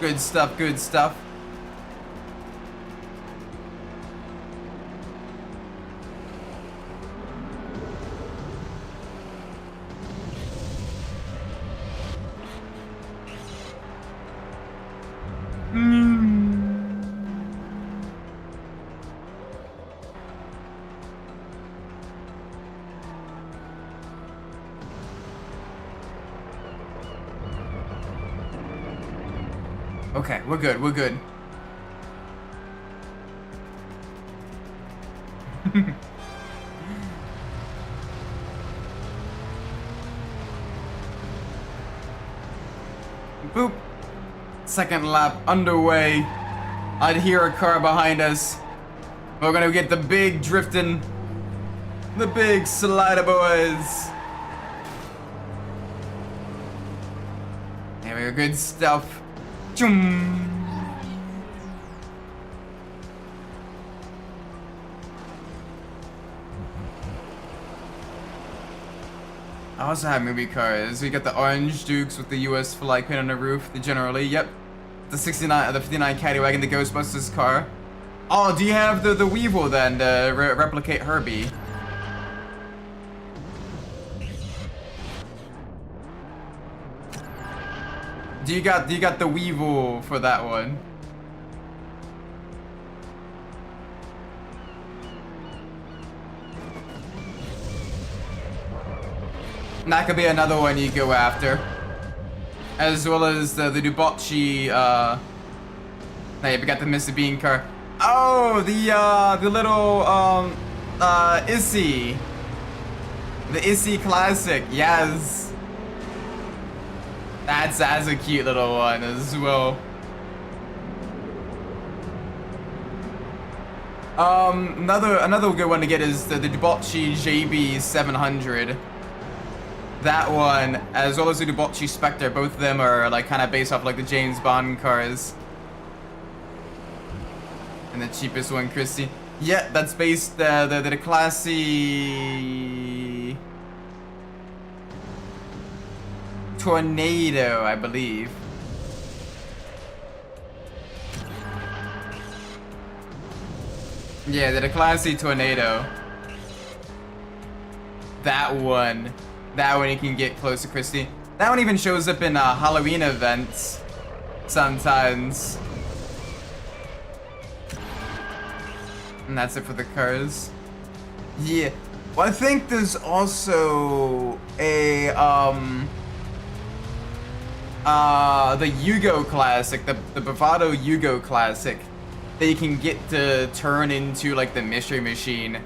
Good stuff, good stuff. Okay, we're good, we're good. Boop. Second lap underway. I'd hear a car behind us. We're gonna get the big drifting. The big slider boys. There we go, good stuff. Choom. I also have movie cars. We got the orange Dukes with the US flag pin on the roof. The generally, yep. The 69, the 59 Caddy Wagon, the Ghostbusters car. Oh, do you have the Weevil then to replicate Herbie? Do you got the Weevil for that one? And that could be another one you go after. As well as the Dubocci, now you got the Mr. Bean car. Oh, the little, Issy. The Issy Classic, yes. That's a cute little one as well. Another good one to get is the Dubocci JB 700. That one, as well as the Dubocci Spectre, both of them are like kind of based off like the James Bond cars. And the cheapest one, Christy. Yeah, that's based the classy Tornado, I believe. Yeah, the classy Tornado. That one you can get close to Christy. That one even shows up in Halloween events sometimes. And that's it for the cars. Yeah. Well, I think there's also a the Yugo Classic, the Bravado Yugo Classic that you can get to turn into like the Mystery Machine.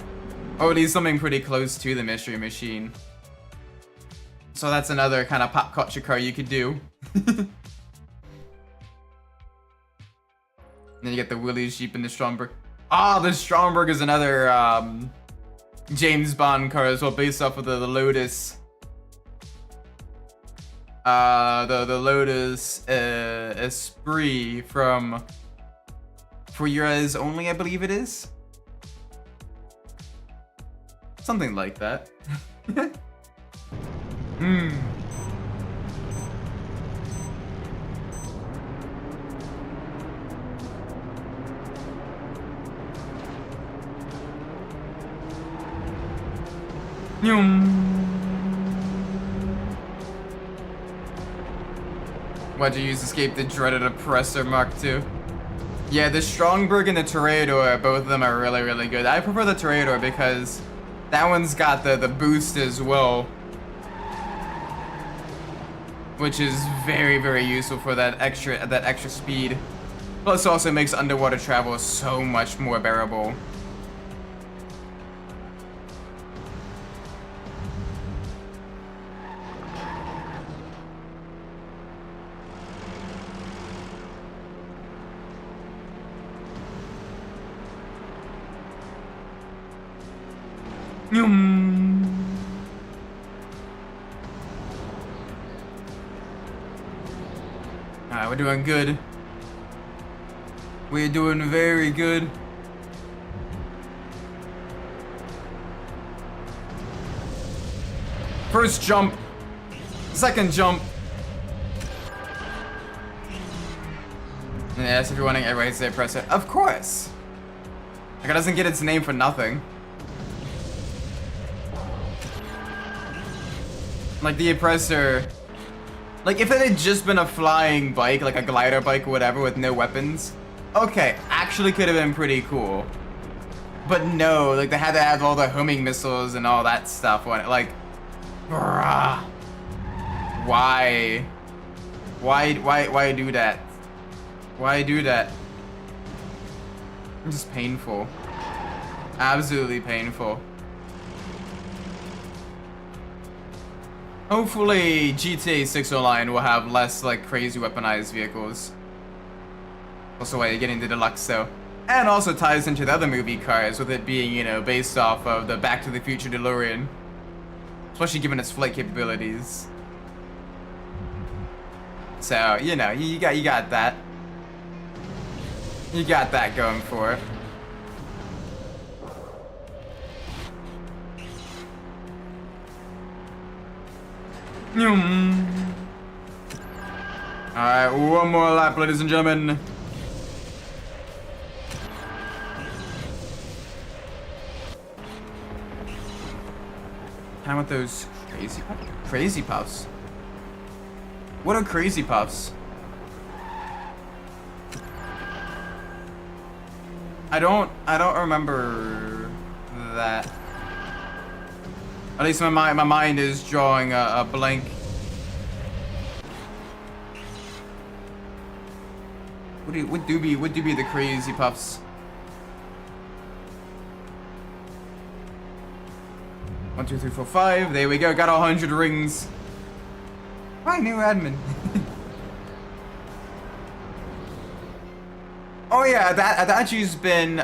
Or at least something pretty close to the Mystery Machine. So that's another kind of pop culture car you could do. Then you get the Willys Jeep and the Stromberg. Ah, the Stromberg is another James Bond car as well, based off of the Lotus. The Lotus Esprit from For Your Eyes Only, I believe it is. Something like that. Why'd you use Escape the dreaded Oppressor Mark II? Yeah, the Stromberg and the Toreador, both of them are really, really good. I prefer the Toreador because that one's got the boost as well, which is very, very useful for that extra speed. Plus, also makes underwater travel so much more bearable. Alright, we're doing good. We're doing very good. First jump. Second jump. Yes, if you're wondering, everybody say press it. Of course. Like, it doesn't get its name for nothing. Like, the Oppressor, like, if it had just been a flying bike, like a glider bike or whatever with no weapons, okay, actually could have been pretty cool. But no, like, they had to have all the homing missiles and all that stuff on it. Like, bruh. Why? Why do that? Why do that? It's just painful. Absolutely painful. Hopefully GTA 6 Online will have less like crazy weaponized vehicles. Also why you're getting the deluxe though. And also ties into the other movie cars with it being, you know, based off of the Back to the Future DeLorean. Especially given its flight capabilities. So, you know, you got that. You got that going for it. Alright, one more lap, ladies and gentlemen. Time with those crazy puffs. What are crazy puffs? I don't remember that. At least my mind is drawing a blank. What do be the crazy puffs? 1, 2, 3, 4, 5. There we go. Got 100 rings. Hi, new admin. Oh yeah, Adachi's been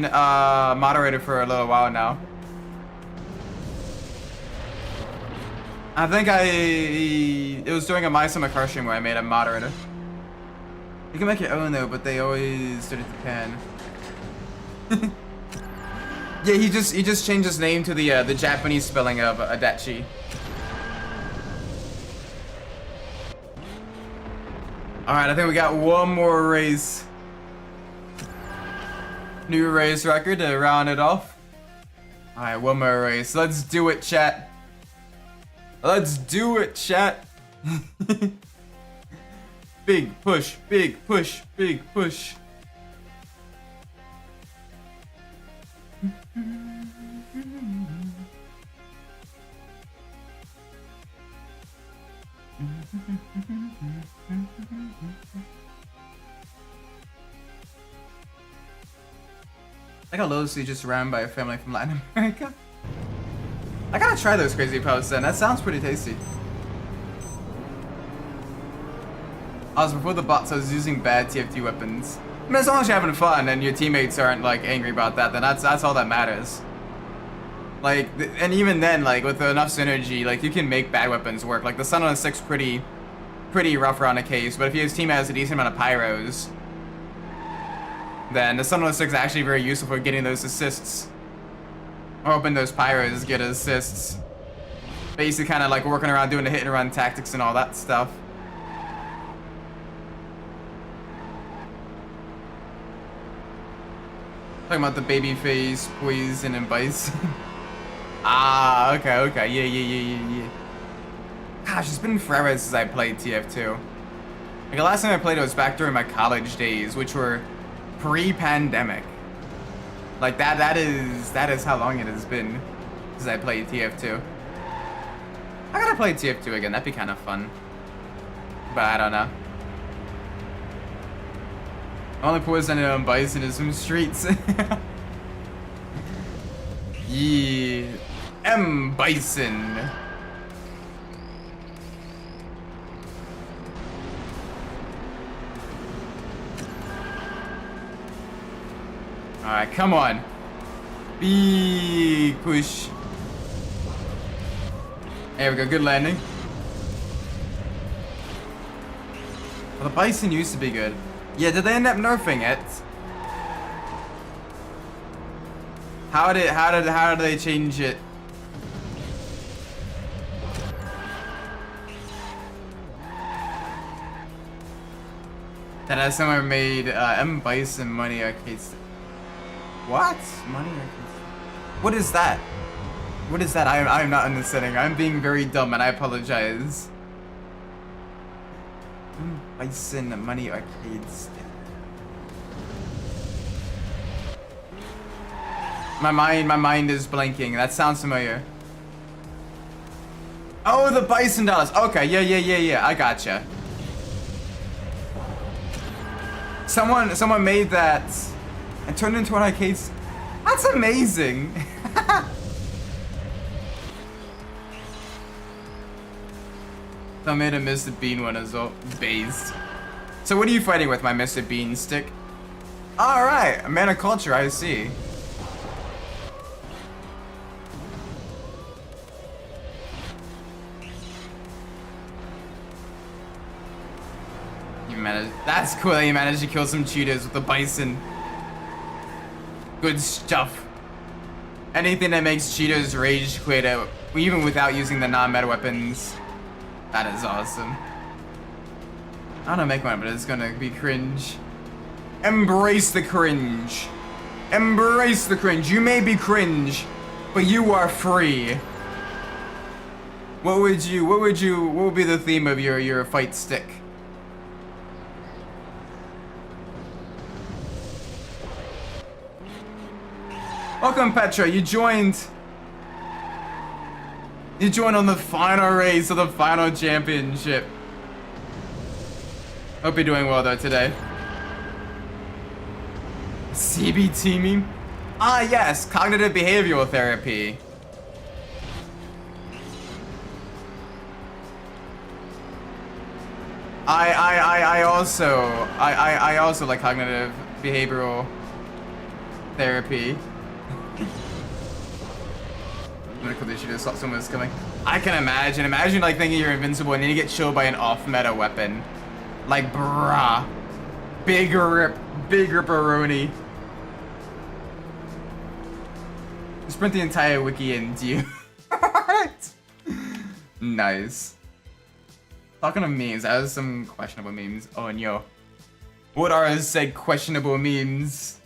moderator for a little while now. I think it was during a My Summer Car stream where I made a moderator. You can make your own though, but they always did it to Pan. Yeah, he just changed his name to the Japanese spelling of Adachi. Alright, I think we got one more race. New race record to round it off. Alright, one more race. Let's do it, chat. Let's do it, chat. Big push, big push, big push. I got Lucy just ran by a family from Latin America. I gotta try those crazy puffs then. That sounds pretty tasty. Before the bots, I was using bad TFT weapons. I mean, as long as you're having fun and your teammates aren't like angry about that, then that's all that matters. Like, and even then, like with enough synergy, like you can make bad weapons work. Like the Sun on 6 pretty rough around the case, but if his team has a decent amount of pyros, then the Sun on 6 is actually very useful for getting those assists. Or hoping those pyros get assists. Basically kind of like working around doing the hit and run tactics and all that stuff. Talking about the babyface, poison, and bison. Ah, okay, yeah. Gosh, it's been forever since I played TF2. Like the last time I played it was back during my college days, which were pre-pandemic. Like that is how long it has been since I played TF2. I gotta play TF2 again, that'd be kind of fun. But I don't know. Only poison I know on bison is from streets. Yeah. M Bison. Alright, come on. Big push. There we go, good landing. Well, the bison used to be good. Yeah, did they end up nerfing it? How did they change it? That has somewhere made M Bison money arcades. What? Money arcades? What is that? What is that? I am not understanding. I'm being very dumb and I apologize. M Bison money arcades. My mind is blanking. That sounds familiar. Oh, the Bison dollars. Okay, yeah. I gotcha. Someone made that and turned it into an arcade. That's amazing. I made a Mr. Bean one as well. Based. So what are you fighting with, my Mr. Bean stick? Alright, a man of culture, I see. You managed. That's cool that you managed to kill some cheetahs with the bison. Good stuff. Anything that makes cheetahs rage quit, even without using the non-meta weapons. That is awesome. I don't know, make one, but it's gonna be cringe. Embrace the cringe. Embrace the cringe. You may be cringe, but you are free. What would be the theme of your fight stick? Welcome, Petra. You joined on the final race of the final championship. Hope you're doing well though today. CBT meme? Ah yes, cognitive behavioral therapy. I also like cognitive behavioral therapy. I'm gonna quickly shoot this. Someone's coming. I can imagine. Imagine like thinking you're invincible and then you get chilled by an off-meta weapon. Like, bruh. Big ripperoni. Sprint the entire wiki into you. Nice. Talking of memes, I have some questionable memes. Oh, and yo. What are said questionable memes?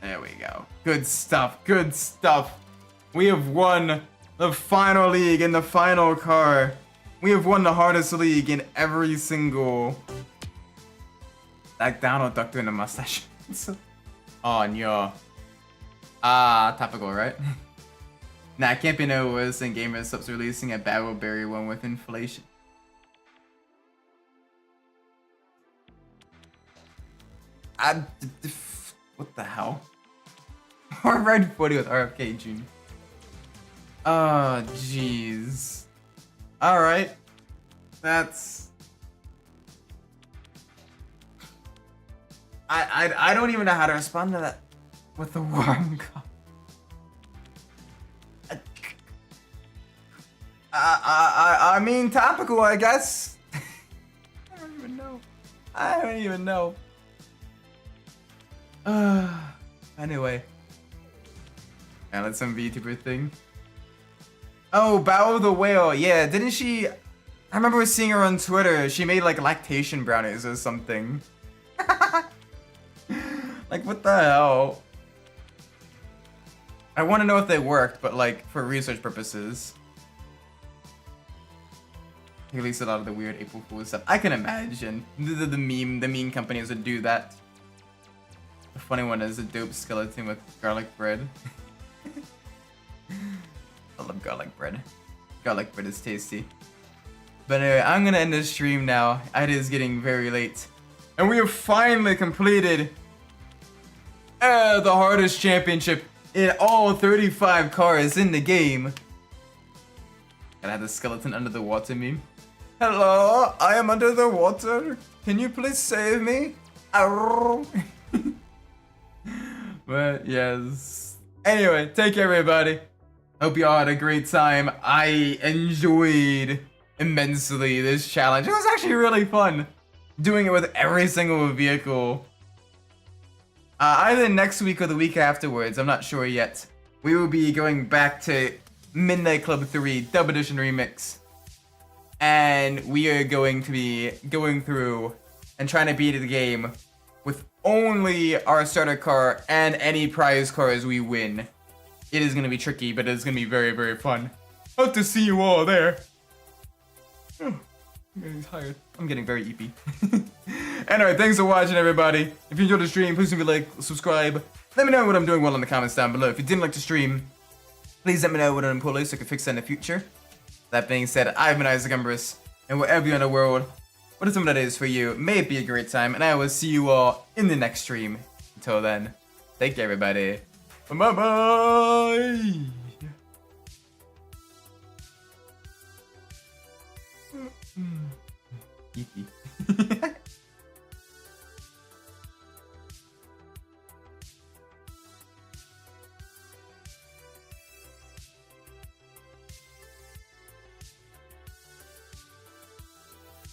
There we go. Good stuff, good stuff. We have won the final league in the final car. We have won the hardest league in every single... That Donald ducked in the mustache. Oh, no. Topical, right? Nah, it can't be no worse than Gamer Subs releasing a Battleberry one with inflation. What the hell? Or Red 40 with RFK Jr. Oh, jeez. Alright. That's... I don't even know how to respond to that with the warm cup. I mean, topical, I guess. I don't even know. I don't even know. Anyway. Yeah, that's some VTuber thing. Oh, Bow the Whale. Yeah, didn't she... I remember seeing her on Twitter. She made like lactation brownies or something. Like, what the hell? I want to know if they worked, but like, for research purposes. He released a lot of the weird April Fool's stuff. I can imagine. The meme companies would do that. The funny one is a dope skeleton with garlic bread. I love garlic bread. Garlic bread is tasty. But anyway, I'm gonna end this stream now. It is getting very late. And we have finally completed the hardest championship in all 35 cars in the game. Gotta have the skeleton under the water meme. Hello, I am under the water. Can you please save me? Arr. But yes. Anyway, take care everybody. Hope you all had a great time. I enjoyed immensely this challenge. It was actually really fun doing it with every single vehicle. Either next week or the week afterwards, I'm not sure yet. We will be going back to Midnight Club 3 Dub Edition Remix. And we are going to be going through and trying to beat the game with only our starter car and any prize cars we win. It is going to be tricky, but it's going to be very, very fun. Hope to see you all there. Oh, I'm getting tired. I'm getting very eepy. Anyway, thanks for watching, everybody. If you enjoyed the stream, please leave a like, subscribe. Let me know what I'm doing well in the comments down below. If you didn't like the stream, Please let me know what I'm pulling so I can fix it in the future. That being said, I've been Isaac Umbras, and wherever you're in the world, whatever time that is for you, may it be a great time, and I will see you all in the next stream. Until then, take care everybody. Bye bye!